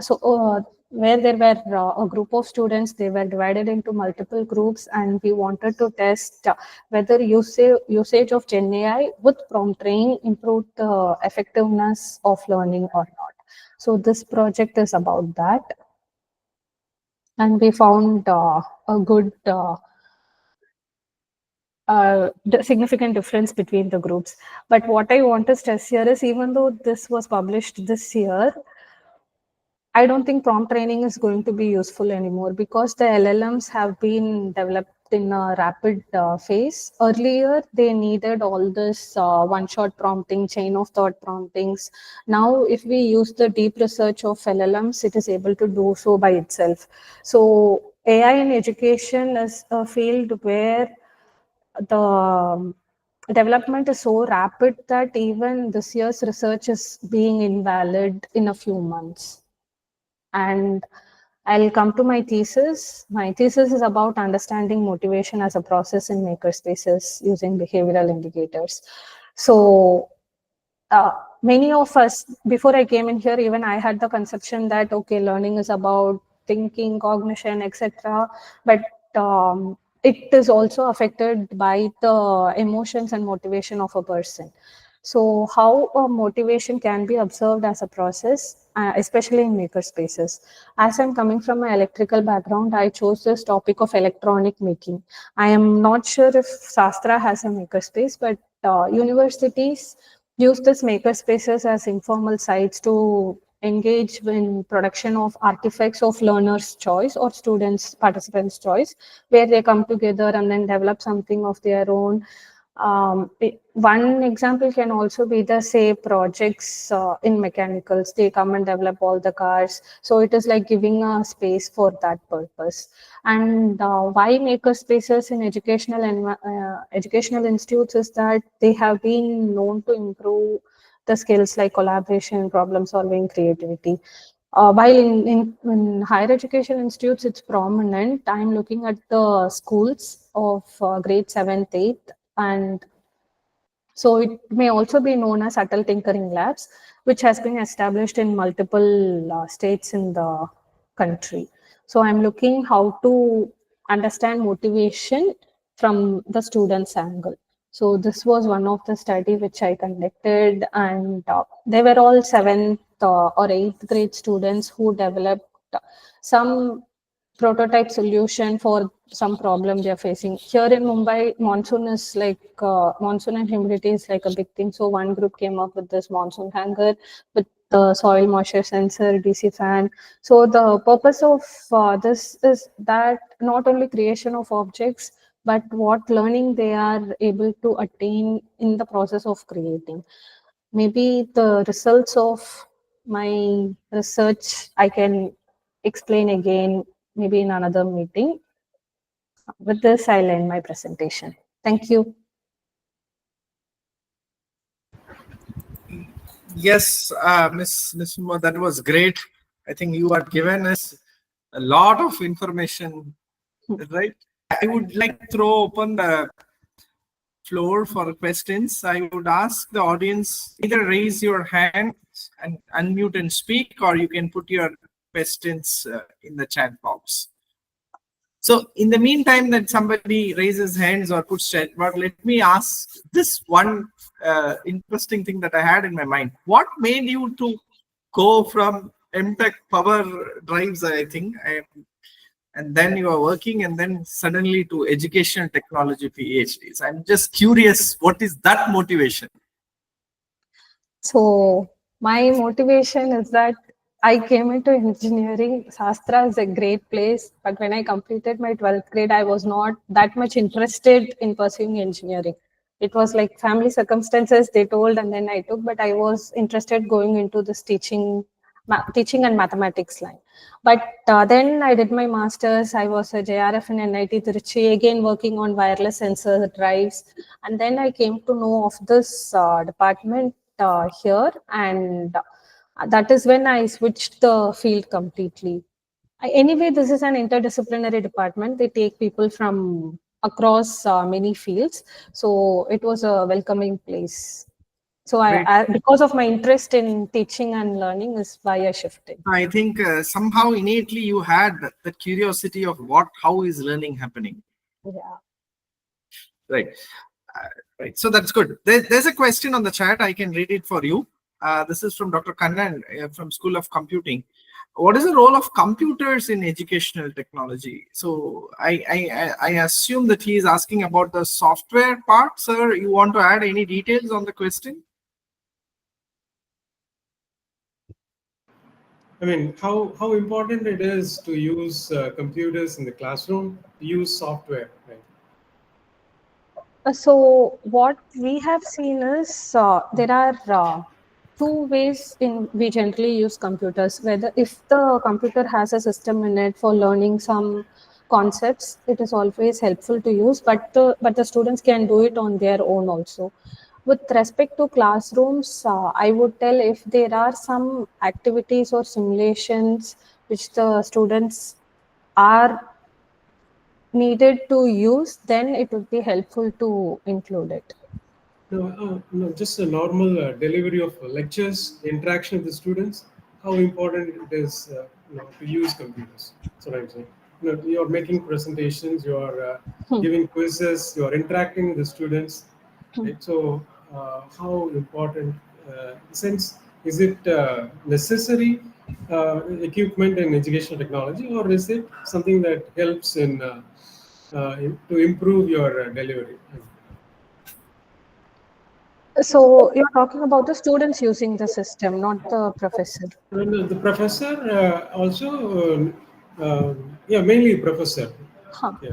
were a group of students, they were divided into multiple groups, and we wanted to test whether usage of Gen AI with prompt training improved the effectiveness of learning or not. So this project is about that, and we found a good significant difference between the groups. But what I want to stress here is, even though this was published this year, I don't think prompt training is going to be useful anymore, because the LLMs have been developed in a rapid phase. Earlier, they needed all this one-shot prompting, chain of thought promptings. Now, if we use the deep research of LLMs, it is able to do so by itself. So AI in education is a field where the development is so rapid that even this year's research is being invalid in a few months. And I'll come to my thesis. My thesis is about understanding motivation as a process in makerspaces using behavioral indicators. So many of us, before I came in here, even I had the conception that, okay, learning is about thinking, cognition, etc. But it is also affected by the emotions and motivation of a person. So how motivation can be observed as a process, especially in maker spaces. As I'm coming from an electrical background, I chose this topic of electronic making. I am not sure if SASTRA has a maker space, but universities use this maker spaces as informal sites to engage in production of artifacts of learners' choice or students' participants' choice, where they come together and then develop something of their own. One example can also be the, say, projects in mechanicals. They come and develop all the cars. So it is like giving a space for that purpose. And why maker spaces in educational institutes is that they have been known to improve the skills like collaboration, problem solving, creativity. While in higher education institutes, it's prominent. I'm looking at the schools of grade 7th, 8th, and so it may also be known as subtle tinkering labs, which has been established in multiple states in the country. So I'm looking how to understand motivation from the student's angle. So this was one of the study which I conducted, and they were all 7th or 8th grade students who developed some prototype solution for some problem they're facing. Here in Mumbai, monsoon is like monsoon and humidity is like a big thing. So one group came up with this monsoon hanger with the soil moisture sensor, DC fan. So the purpose of this is that not only creation of objects, but what learning they are able to attain in the process of creating. Maybe the results of my research I can explain again, maybe in another meeting. With this, I'll end my presentation. Thank you. Yes, Miss Nisumba, that was great. I think you have given us a lot of information, right? I would like to throw open the floor for questions. I would ask the audience either raise your hand and unmute and speak, or you can put your questions in the chat box. So in the meantime that somebody raises hands or puts chat box, let me ask this one interesting thing that I had in my mind. What made you to go from MTech power drives, I think, and then you are working, and then suddenly to educational technology PhDs? I'm just curious, what is that motivation? So my motivation is that I came into engineering. SASTRA is a great place, but when I completed my 12th grade, I was not that much interested in pursuing engineering. It was like family circumstances they told, and then I took, but I was interested going into this teaching and mathematics line. But then I did my master's. I was a JRF in NIT Trichy, again working on wireless sensor drives. And then I came to know of this department here, and that is when I switched the field completely. Anyway, this is an interdisciplinary department. They take people from across many fields. So it was a welcoming place. So I, because of my interest in teaching and learning is why I shifted. I think somehow innately you had the curiosity of how is learning happening. Yeah. Right. Right. So that's good. There's a question on the chat. I can read it for you. This is from Dr. Kannan from School of Computing. What is the role of computers in educational technology? So I assume that he is asking about the software part. Sir, you want to add any details on the question? I mean, how important it is to use computers in the classroom, use software, right? So what we have seen is there are two ways in we generally use computers. Whether if the computer has a system in it for learning some concepts, it is always helpful to use. But the students can do it on their own also. With respect to classrooms, I would tell if there are some activities or simulations which the students are needed to use, then it would be helpful to include it. No, just a normal delivery of lectures, interaction with the students. How important it is, to use computers. That's what I'm saying. You're making presentations, you're giving quizzes, you're interacting with the students. Right? So, how important? Since is it necessary equipment in educational technology, or is it something that helps to improve your delivery? So you're talking about the students using the system, not the professor. And the professor also, mainly professor. Huh. Yeah.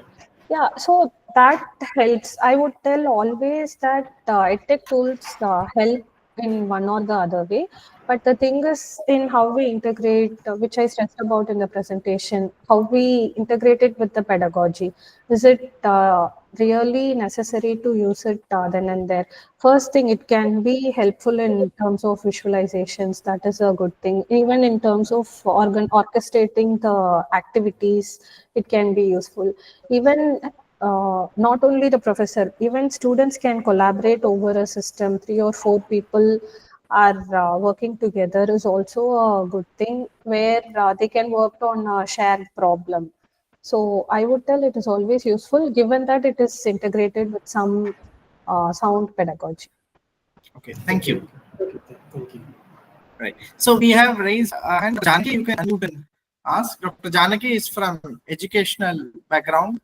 Yeah, so that helps. I would tell always that edtech tools help in one or the other way. But the thing is in how we integrate, which I stressed about in the presentation, how we integrate it with the pedagogy. Is it really necessary to use it then and there? First thing, it can be helpful in terms of visualizations. That is a good thing. Even in terms of orchestrating the activities, it can be useful. Even not only the professor, even students can collaborate over a system. 3 or 4 people are working together is also a good thing, where they can work on a shared problem. So I would tell it is always useful, given that it is integrated with some sound pedagogy. Okay, thank you. Okay, thank you. Right. So we have raised hand. Janaki, you can unmute and ask. Dr. Janaki is from educational background.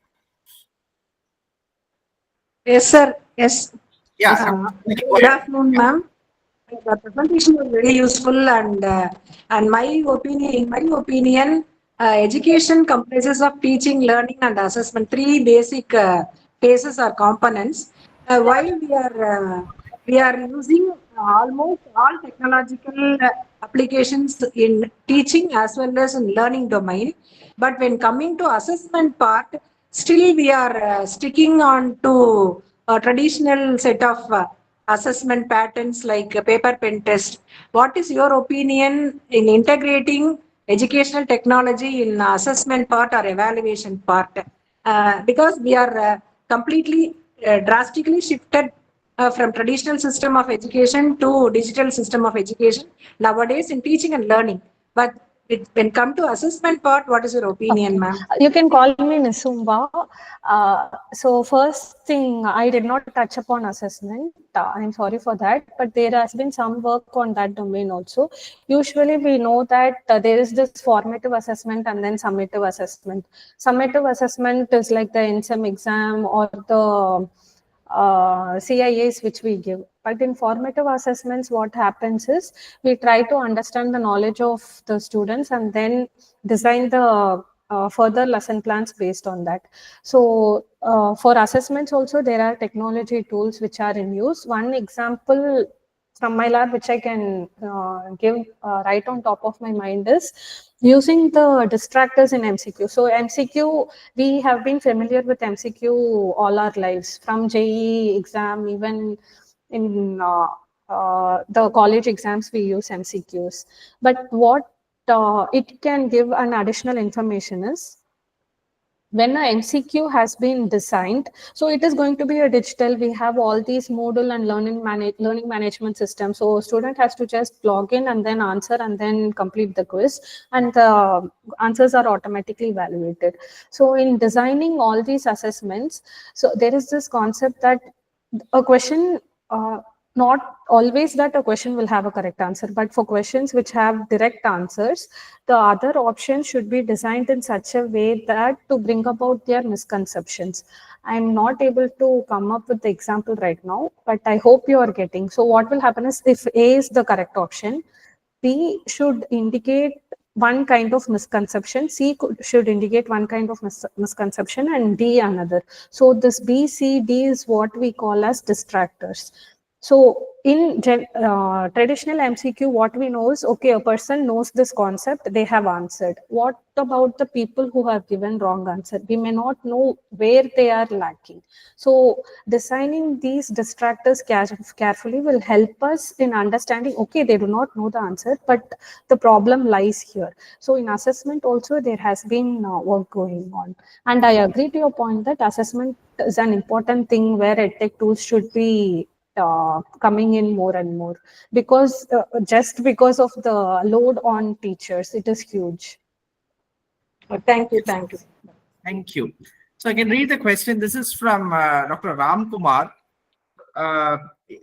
Yes, sir. Yes. Yeah. Good afternoon, ma'am. The presentation was very useful, and in my opinion, education comprises of teaching, learning, and assessment. Three basic phases or components. While we are using almost all technological applications in teaching as well as in learning domain, but when coming to assessment part, still we are sticking on to a traditional set of assessment patterns like paper pen test. What is your opinion in integrating educational technology in assessment part or evaluation part? because we are completely drastically shifted from traditional system of education to digital system of education nowadays in teaching and learning. But when come to assessment part, what is your opinion, ma'am? You can call me Nisumba. So first thing, I did not touch upon assessment. I'm sorry for that, but there has been some work on that domain also. Usually we know that there is this formative assessment and then summative assessment. Summative assessment is like the NSEM exam or the CIAs which we give. But in formative assessments, what happens is we try to understand the knowledge of the students and then design the further lesson plans based on that. So for assessments also, there are technology tools which are in use. One example from my lab, which I can give right on top of my mind, is using the distractors in MCQ. So MCQ, we have been familiar with MCQ all our lives, from JEE exam, even in the college exams, we use MCQs. But what it can give an additional information is, when a MCQ has been designed, so it is going to be a digital, we have all these Moodle and learning management system. So student has to just log in and then answer and then complete the quiz, and the answers are automatically evaluated. So in designing all these assessments, so there is this concept that a question, not always that a question will have a correct answer, but for questions which have direct answers, the other options should be designed in such a way that to bring about their misconceptions. I'm not able to come up with the example right now, but I hope you are getting. So what will happen is, if A is the correct option, B should indicate one kind of misconception, C should indicate one kind of misconception, and D another. So this B, C, D is what we call as distractors. So in traditional MCQ, what we know is, okay, a person knows this concept, they have answered. What about the people who have given wrong answer? We may not know where they are lacking. So designing these distractors carefully will help us in understanding, okay, they do not know the answer, but the problem lies here. So in assessment also, there has been work going on. And I agree to your point that assessment is an important thing where EdTech tools should be coming in more and more, because just because of the load on teachers, it is huge. Thank you, thank you. Thank you. So I can read the question. This is from Dr. Ram Kumar.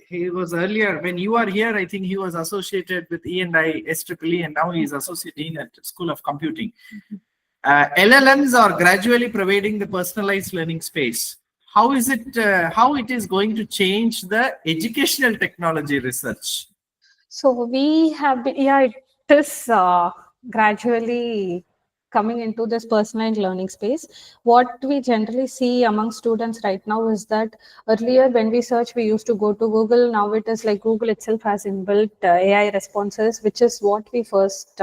He was earlier, when you are here, I think he was associated with E&I SEEE, and now he is associate dean at School of Computing. LLMs are gradually providing the personalized learning space. How is it? How it is going to change the educational technology research? So we have been, yeah, it is gradually coming into this personalized learning space. What we generally see among students right now is that earlier when we search, we used to go to Google. Now it is like Google itself has inbuilt AI responses, which is what we first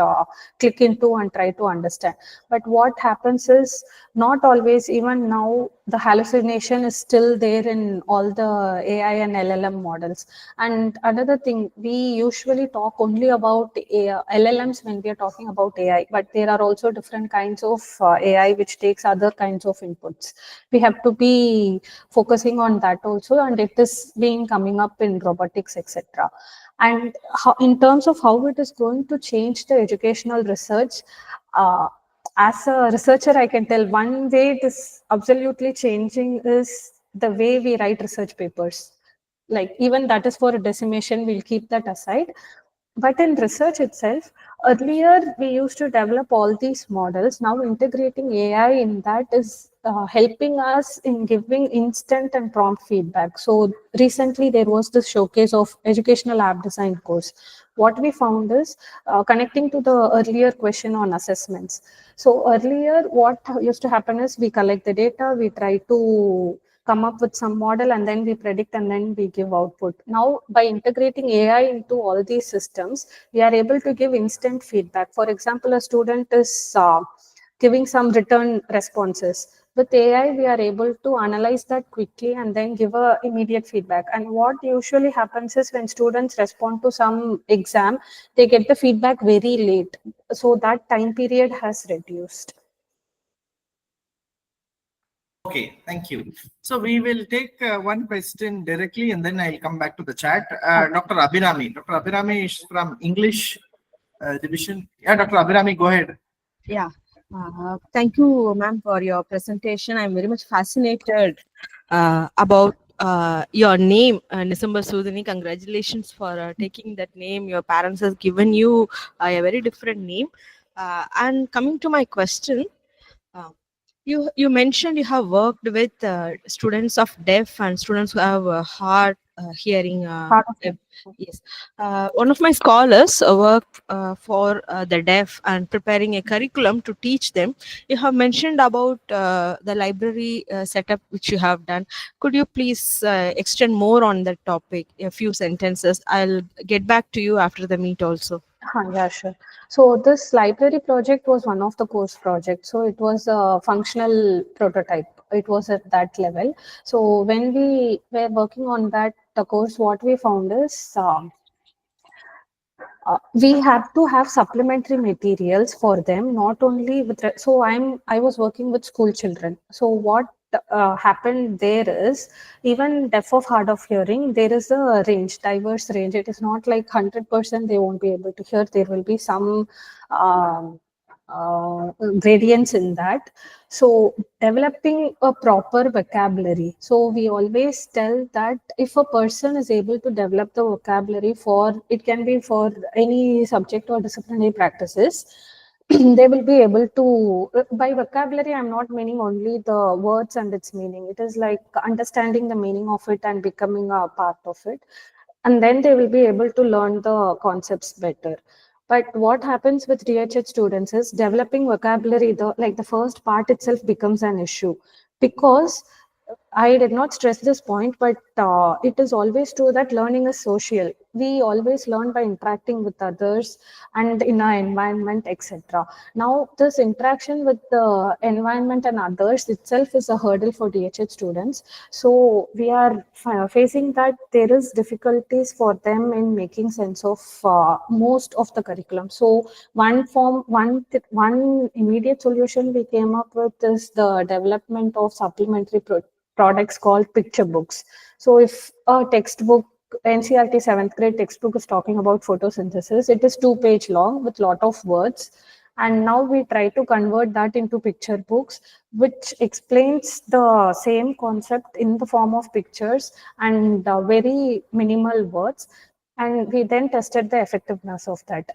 click into and try to understand. But what happens is, not always, even now, the hallucination is still there in all the AI and LLM models. And another thing, we usually talk only about LLMs when we are talking about AI, but there are also different kinds of AI which takes other kinds of inputs. We have to be focusing on that also, and it is being coming up in robotics, etc. And how, in terms of how it is going to change the educational research, as a researcher, I can tell one way it is absolutely changing is the way we write research papers. Like, even that is for a decimation, we'll keep that aside. But in research itself, earlier we used to develop all these models. Now integrating AI in that is helping us in giving instant and prompt feedback. So recently there was this showcase of educational app design course. What we found is connecting to the earlier question on assessments. So earlier what used to happen is, we collect the data, we try to come up with some model, and then we predict, and then we give output. Now, by integrating AI into all these systems, we are able to give instant feedback. For example, a student is giving some return responses. With AI, we are able to analyze that quickly and then give a immediate feedback. And what usually happens is, when students respond to some exam, they get the feedback very late. So that time period has reduced. Okay, thank you. So we will take one question directly and then I'll come back to the chat. Dr. Abhinami. Dr. Abhinami is from English division. Yeah, Dr. Abhinami, go ahead. Yeah. Thank you, ma'am, for your presentation. I'm very much fascinated about your name, Nisumba Soodhani. Congratulations for taking that name. Your parents has given you a very different name. And coming to my question, uh, you mentioned you have worked with students of deaf and students who have hard hearing. Part of it. Yes, one of my scholars worked for the deaf and preparing a curriculum to teach them. You have mentioned about the library setup which you have done. Could you please extend more on that topic? A few sentences. I'll get back to you after the meet also. Yeah, sure. So this library project was one of the course projects. So it was a functional prototype. It was at that level. So when we were working on that the course, what we found is we have to have supplementary materials for them, not only with. So I was working with school children. So what happened there is, even deaf of hard of hearing, there is a range, diverse range. It is not like 100% they won't be able to hear. There will be some um, gradients in that. So developing a proper vocabulary. So we always tell that if a person is able to develop the vocabulary for, it can be for any subject or disciplinary practices, they will be able to, by vocabulary, I'm not meaning only the words and its meaning. It is like understanding the meaning of it and becoming a part of it. And then they will be able to learn the concepts better. But what happens with DHH students is developing vocabulary, the first part itself becomes an issue, because I did not stress this point, but it is always true that learning is social. We always learn by interacting with others and in our environment, etc. Now, this interaction with the environment and others itself is a hurdle for DHH students. So we are facing that there is difficulties for them in making sense of most of the curriculum. So one immediate solution we came up with is the development of supplementary products called picture books. So if a textbook, NCRT 7th grade textbook is talking about photosynthesis, it is 2-page long with lot of words. And now we try to convert that into picture books, which explains the same concept in the form of pictures and very minimal words. And we then tested the effectiveness of that.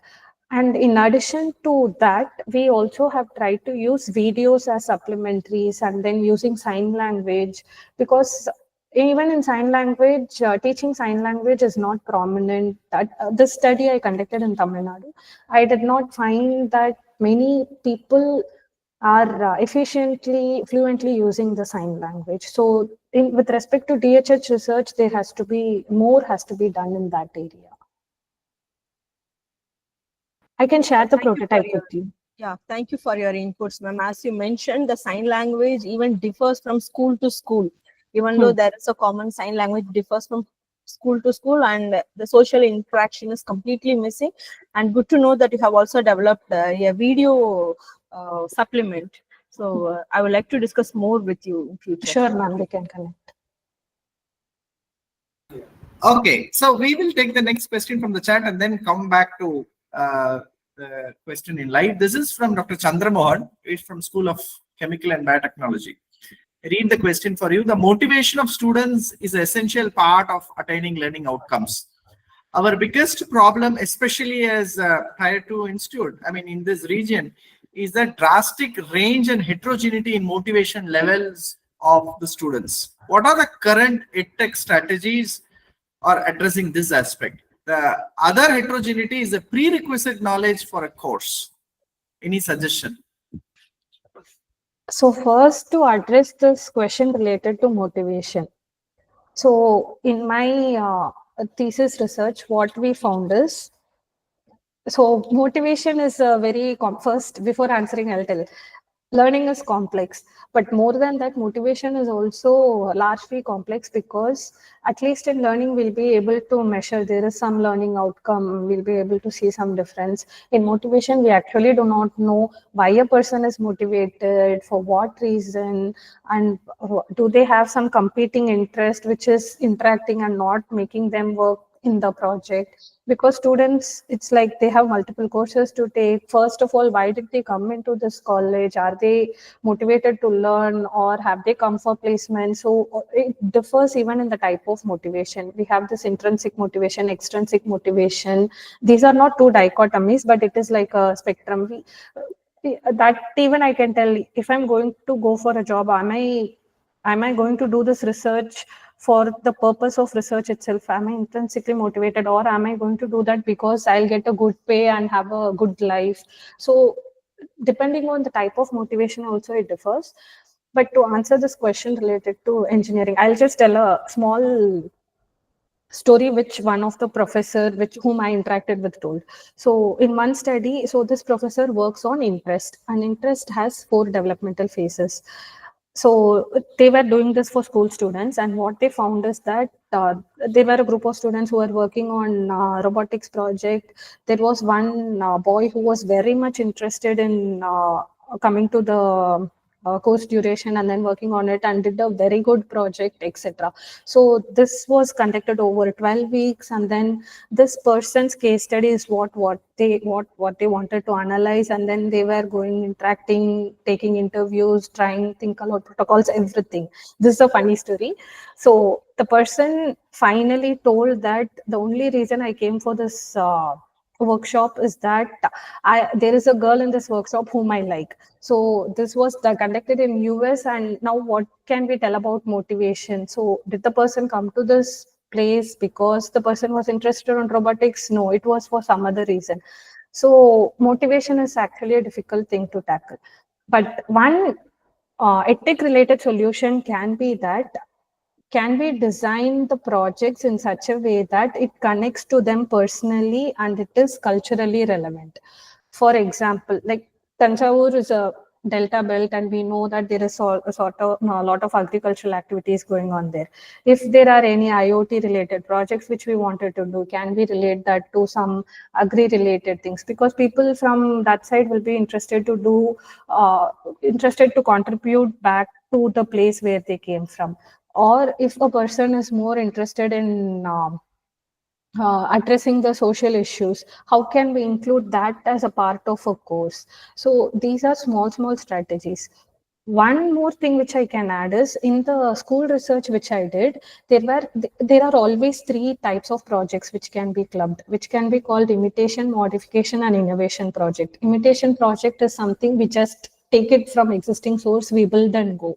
And in addition to that, we also have tried to use videos as supplementaries and then using sign language, because even in sign language, teaching sign language is not prominent. That this study I conducted in Tamil Nadu, I did not find that many people are fluently using the sign language. So with respect to DHH research, there has to be more has to be done in that area. I can share the prototype with you. Yeah, thank you for your inputs, ma'am. As you mentioned, the sign language even differs from school to school. Even though there is a common sign language, differs from school to school, and the social interaction is completely missing. And good to know that you have also developed a video supplement. So I would like to discuss more with you in future. Sure, ma'am, we can connect. Okay, so we will take the next question from the chat and then come back to the question in live. This is from Dr. Chandramohan. It's from School of Chemical and Biotechnology. I read the question for you. The motivation of students is an essential part of attaining learning outcomes. Our biggest problem, especially as prior to institute, I mean in this region, is the drastic range and heterogeneity in motivation levels of the students. What are the current EdTech strategies are addressing this aspect? The other heterogeneity is a prerequisite knowledge for a course. Any suggestion? So first, to address this question related to motivation. So in my thesis research, what we found is, so motivation is a very first, before answering, I'll tell. learning is complex, but more than that, motivation is also largely complex, because at least in learning we'll be able to measure there is some learning outcome, we'll be able to see some difference. In motivation, we actually do not know why a person is motivated, for what reason, and do they have some competing interest which is interacting and not making them work in the project. Because students, it's like they have multiple courses to take. First of all, why did they come into this college? Are they motivated to learn, or have they come for placement? So it differs even in the type of motivation. We have this intrinsic motivation, extrinsic motivation. These are not two dichotomies, but it is like a spectrum. That even I can tell, if I'm going to go for a job, am I going to do this research for the purpose of research itself? Am I intrinsically motivated, or am I going to do that because I'll get a good pay and have a good life? So depending on the type of motivation also it differs. But to answer this question related to engineering, I'll just tell a small story which one of the professor which whom I interacted with told. So in one study, so this professor works on interest, and interest has 4 developmental phases. So they were doing this for school students, and what they found is that there were a group of students who were working on robotics project. There was one boy who was very much interested in coming to the course duration and then working on it, and did a very good project, etc. So this was conducted over 12 weeks, and then this person's case study is what they wanted to analyze, and then they were going, interacting, taking interviews, trying think about protocols, everything. This is a funny story. So the person finally told that the only reason I came for this workshop is that there is a girl in this workshop whom I like. So this was conducted in US, and now what can we tell about motivation? So did the person come to this place because the person was interested in robotics? No, it was for some other reason. So motivation is actually a difficult thing to tackle. But one ethic related solution can be that, can we design the projects in such a way that it connects to them personally and it is culturally relevant? For example, like Tanjavur is a delta belt, and we know that there is a sort of a lot of agricultural activities going on there. If there are any IoT related projects which we wanted to do, can we relate that to some agri related things? Because people from that side will be interested to do, interested to contribute back to the place where they came from. Or if a person is more interested in addressing the social issues, how can we include that as a part of a course? So these are small strategies. One more thing which I can add is, in the school research which I did, there are always 3 types of projects which can be clubbed, which can be called imitation, modification, and innovation project. Imitation project is something we just take it from existing source, we build and go.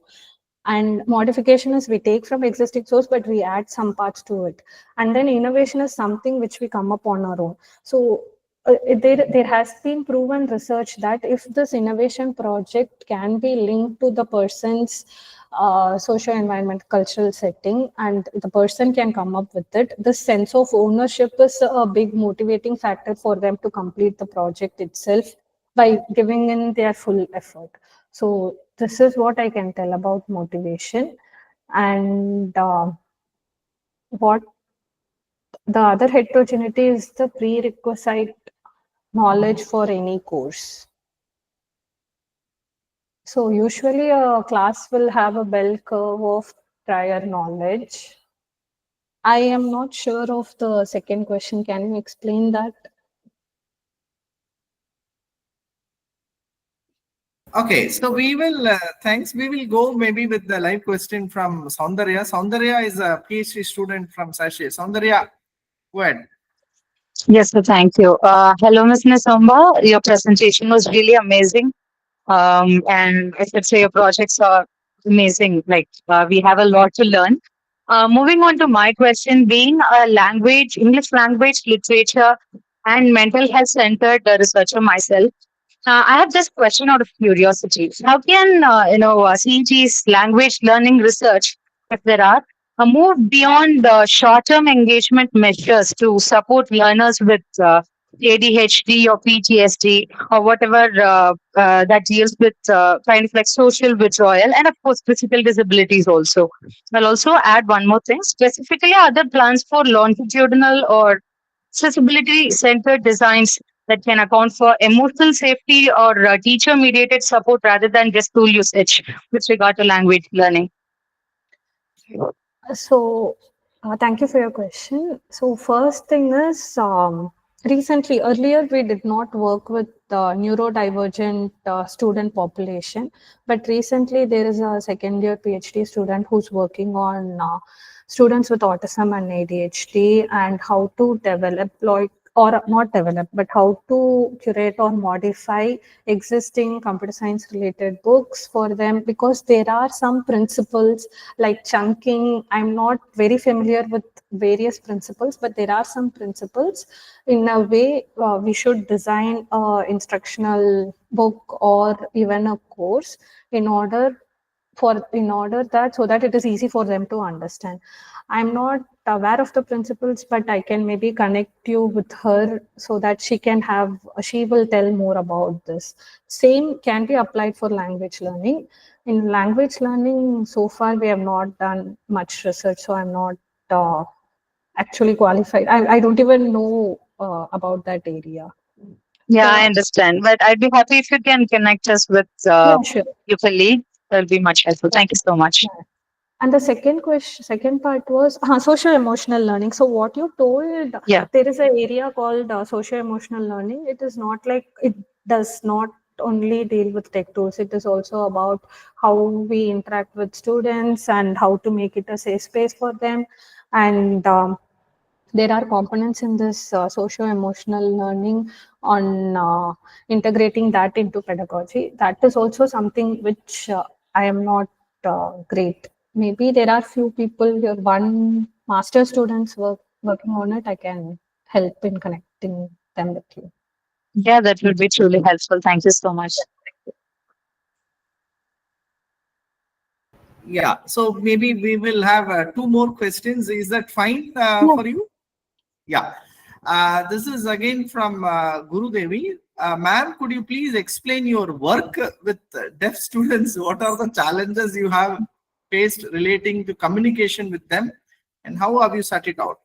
And modification is we take from existing source but we add some parts to it. And then innovation is something which we come up on our own. So there has been proven research that if this innovation project can be linked to the person's socio-environment cultural setting, and the person can come up with it, the sense of ownership is a big motivating factor for them to complete the project itself by giving in their full effort. So this is what I can tell about motivation. And what the other heterogeneity is the prerequisite knowledge for any course. So usually a class will have a bell curve of prior knowledge. I am not sure of the second question. Can you explain that? Okay, so we will, thanks. We will go maybe with the live question from Soundarya. Soundarya is a PhD student from Sachet. Soundarya, go ahead. Yes, sir, thank you. Hello, Ms. Nisumba. Your presentation was really amazing. And I should say your projects are amazing. Like, we have a lot to learn. Moving on to my question, being a language, English language, literature, and mental health centered researcher myself, I have this question out of curiosity. How can CET's language learning research, if there are, move beyond short-term engagement measures to support learners with ADHD or PTSD or whatever that deals with kind of like social withdrawal, and of course physical disabilities also. I'll also add one more thing. Specifically, are there plans for longitudinal or accessibility centered designs that can account for emotional safety or teacher mediated support rather than just tool usage with regard to language learning? So, thank you for your question. So, first thing is, recently, earlier we did not work with neurodivergent student population, but recently there is a second year PhD student who's working on students with autism and ADHD and how to develop, like, or not develop, but how to curate or modify existing computer science related books for them, because there are some principles like chunking. I'm not very familiar with various principles, but there are some principles in a way we should design a instructional book or even a course in order that so that it is easy for them to understand. I'm not aware of the principles, but I can maybe connect you with her so that she will tell more about this. Same can be applied for language learning. In language learning, so far we have not done much research, so I'm not uh, actually qualified. I don't even know about that area. Yeah, I So, understand. But I'd be happy if you can connect us with yeah, sure. your colleague. That'll be much helpful. Yeah. Thank you so much. Yeah. And the second part was social emotional learning. So what you told, Yeah. there is an area called social emotional learning. It is not like it does not only deal with tech tools. It is also about how we interact with students and how to make it a safe space for them. And there are components in this socio-emotional learning on integrating that into pedagogy. That is also something which I am not great. Maybe there are few people here, one master students working on it. I can help in connecting them with you. Yeah, that would be truly helpful. Thank you so much. Yeah, so maybe we will have two more questions. Is that fine for you? Yeah. This is again from Guru Devi. Ma'am, could you please explain your work with deaf students? What are the challenges you have faced relating to communication with them, and how have you sort it out?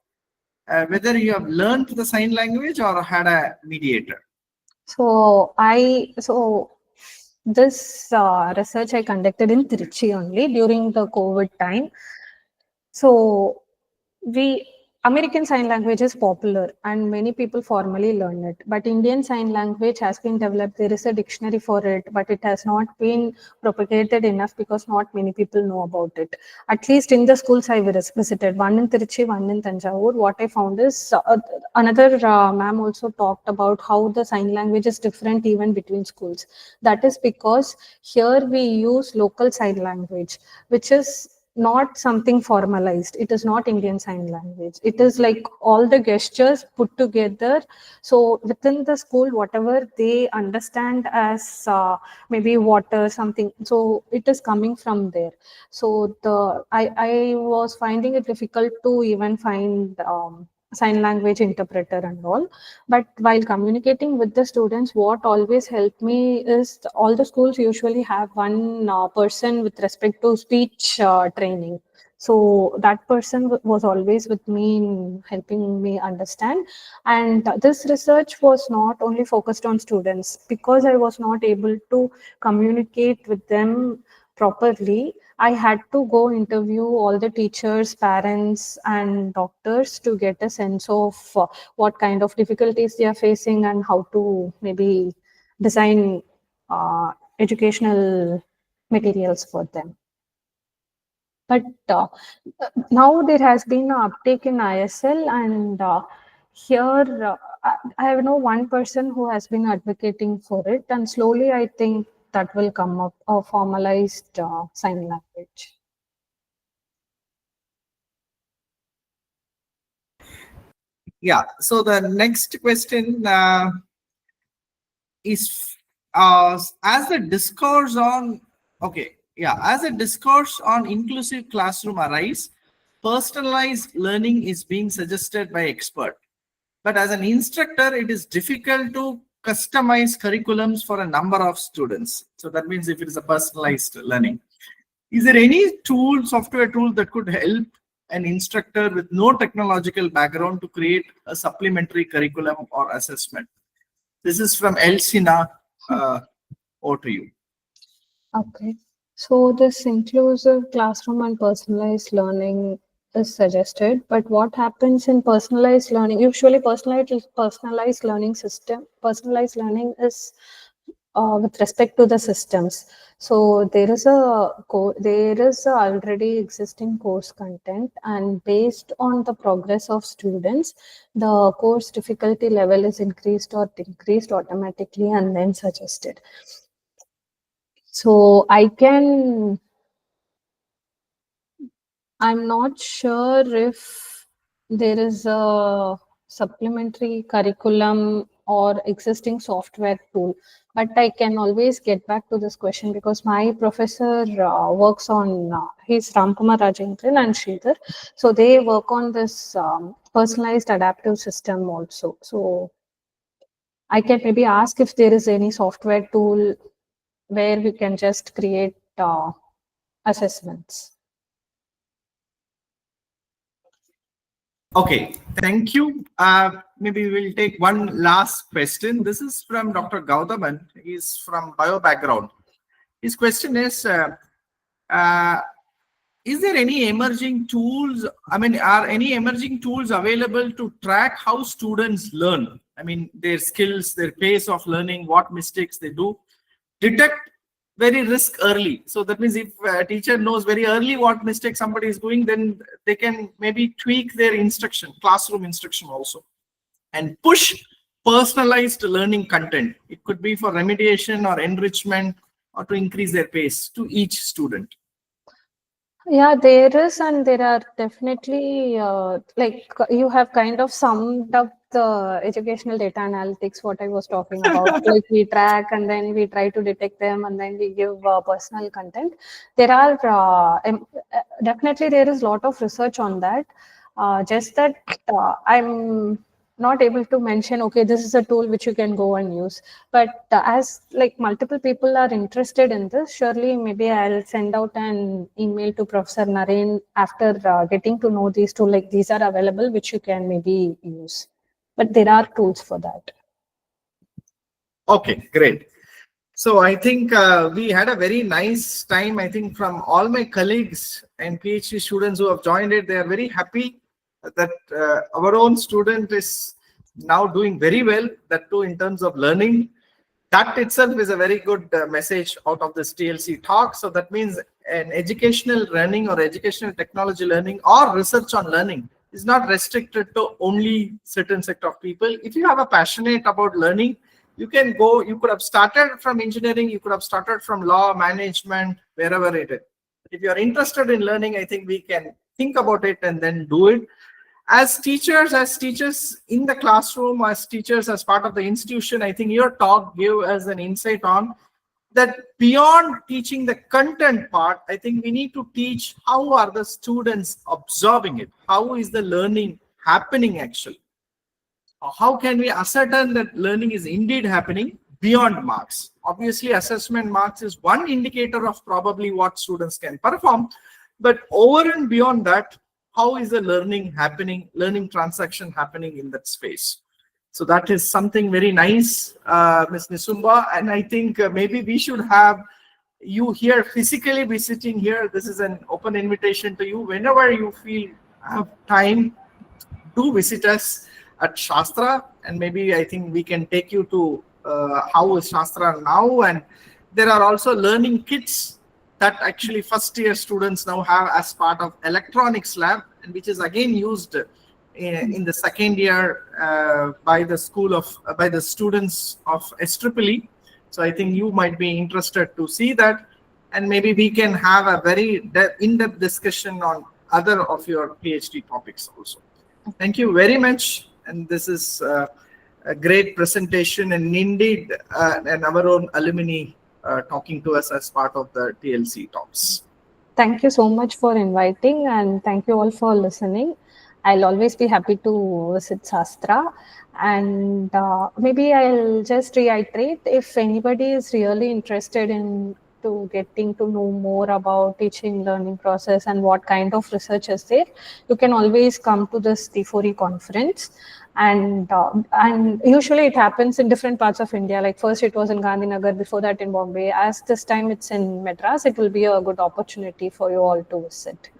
Whether you have learned the sign language or had a mediator. So this research I conducted in Trichy only during the COVID time. So we American Sign Language is popular and many people formally learn it. But Indian Sign Language has been developed. There is a dictionary for it, but it has not been propagated enough because not many people know about it. At least in the schools I visited, one in Trichy, one in Tanjavur, what I found is another ma'am also talked about how the sign language is different even between schools. That is because here we use local sign language, which is not something formalized. It is not Indian Sign Language. It is like all the gestures put together. So within the school, whatever they understand as maybe water, something. So it is coming from there. So I was finding it difficult to even find sign language interpreter and all. But while communicating with the students, what always helped me is all the schools usually have one person with respect to speech training. So that person was always with me in helping me understand. And this research was not only focused on students, because I was not able to communicate with them properly. I had to go interview all the teachers, parents, and doctors to get a sense of what kind of difficulties they are facing and how to maybe design educational materials for them. But now there has been an uptake in ISL, and here I know one person who has been advocating for it, and slowly I think that will come up a formalized sign language. Yeah. So the next question is as the discourse on as a discourse on inclusive classroom arise, personalized learning is being suggested by expert. But as an instructor, it is difficult to customize curriculums for a number of students. So that means if it is a personalized learning. Is there any tool, software tool that could help an instructor with no technological background to create a supplementary curriculum or assessment? This is from Elsina. Over to you. Okay. So this inclusive classroom and personalized learning is suggested, but what happens in personalized learning? Usually personalized learning is with respect to the systems. So there is a already existing course content, and based on the progress of students, the course difficulty level is increased or decreased automatically and then suggested. So I'm not sure if there is a supplementary curriculum or existing software tool, but I can always get back to this question because my professor works on, he's Ramkumar Rajendran and Sridhar. So they work on this personalized adaptive system also. So I can maybe ask if there is any software tool where we can just create assessments. Okay, thank you. Maybe we'll take one last question. This is from Dr. Gauthaman. He's from bio background. His question is there any emerging tools? I mean, are any emerging tools available to track how students learn? I mean, their skills, their pace of learning, what mistakes they do, detect very risk early. So that means if a teacher knows very early what mistake somebody is doing, then they can maybe tweak their instruction, classroom instruction also, and push personalized learning content. It could be for remediation or enrichment or to increase their pace to each student. Yeah, there is, and there are definitely like you have kind of summed up the educational data analytics, what I was talking about. Like we track and then we try to detect them and then we give personal content. There are definitely there is a lot of research on that. Just that I'm not able to mention, okay, this is a tool which you can go and use. But as like multiple people are interested in this, surely maybe I'll send out an email to Professor Naren after getting to know these two, like these are available, which you can maybe use. But there are tools for that. Okay, great. So I think we had a very nice time. I think from all my colleagues and PhD students who have joined it, they are very happy that our own student is now doing very well, that too in terms of learning. That itself is a very good message out of this TLC talk. So that means an educational learning or educational technology learning or research on learning is not restricted to only certain set of people. If you have a passionate about learning, you can go, you could have started from engineering, you could have started from law, management, wherever it is. If you are interested in learning, I think we can think about it and then do it. As teachers in the classroom, as teachers, as part of the institution, I think your talk gave us an insight on that beyond teaching the content part, I think we need to teach how are the students observing it? How is the learning happening actually? How can we ascertain that learning is indeed happening beyond marks? Obviously, assessment marks is one indicator of probably what students can perform, but over and beyond that, how is the learning happening, learning transaction happening in that space? So that is something very nice, Ms. Nisumba, and I think maybe we should have you here physically visiting here. This is an open invitation to you. Whenever you feel have time, do visit us at Shastra, and maybe I think we can take you to how is Shastra now, and there are also learning kits that actually first year students now have as part of electronics lab, and which is again used in the second year by the students of SEEE. So I think you might be interested to see that, and maybe we can have a very in-depth discussion on other of your PhD topics also. Thank you very much, and this is a great presentation, and indeed and our own alumni talking to us as part of the TLC talks. Thank you so much for inviting, and thank you all for listening. I'll always be happy to visit SASTRA. And maybe I'll just reiterate, if anybody is really interested in getting to know more about teaching learning process and what kind of research is there, you can always come to this T4E conference. And usually it happens in different parts of India. Like first it was in Gandhinagar, before that in Bombay. As this time it's in Madras, it will be a good opportunity for you all to visit.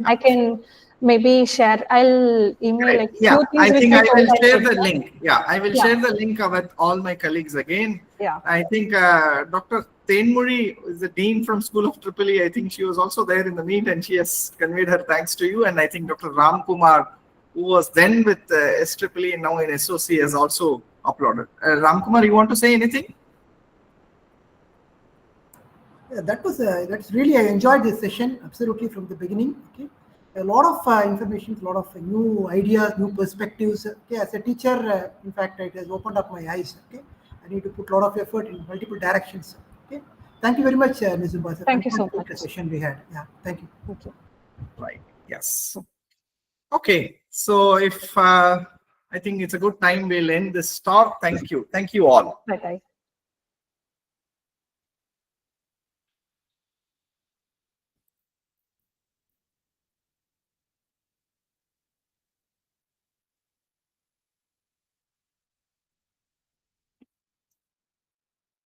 I can maybe share. I'll email like Yeah, few things I which think I will thought share would the help. link. Yeah, I will Yeah. share the link with all my colleagues again. Yeah. I think Dr. Tenmuri is the dean from School of Triple E. I think she was also there in the meet, and she has conveyed her thanks to you. And I think Dr. Ram Kumar, who was then with SEEE and now in SOC, has also uploaded. Ram Kumar, you want to say anything? Yeah, that's really, I enjoyed this session absolutely from the beginning. Okay, a lot of information, a lot of new ideas, new perspectives. Okay, as a teacher, in fact, it has opened up my eyes. Okay, I need to put a lot of effort in multiple directions. Okay, thank you very much, Nisumba. Thank you so much. The session we had. Yeah, thank you. Thank you. Right. Yes. Okay. So if I think it's a good time, we'll end this talk. Thank you. Thank you all. Bye bye.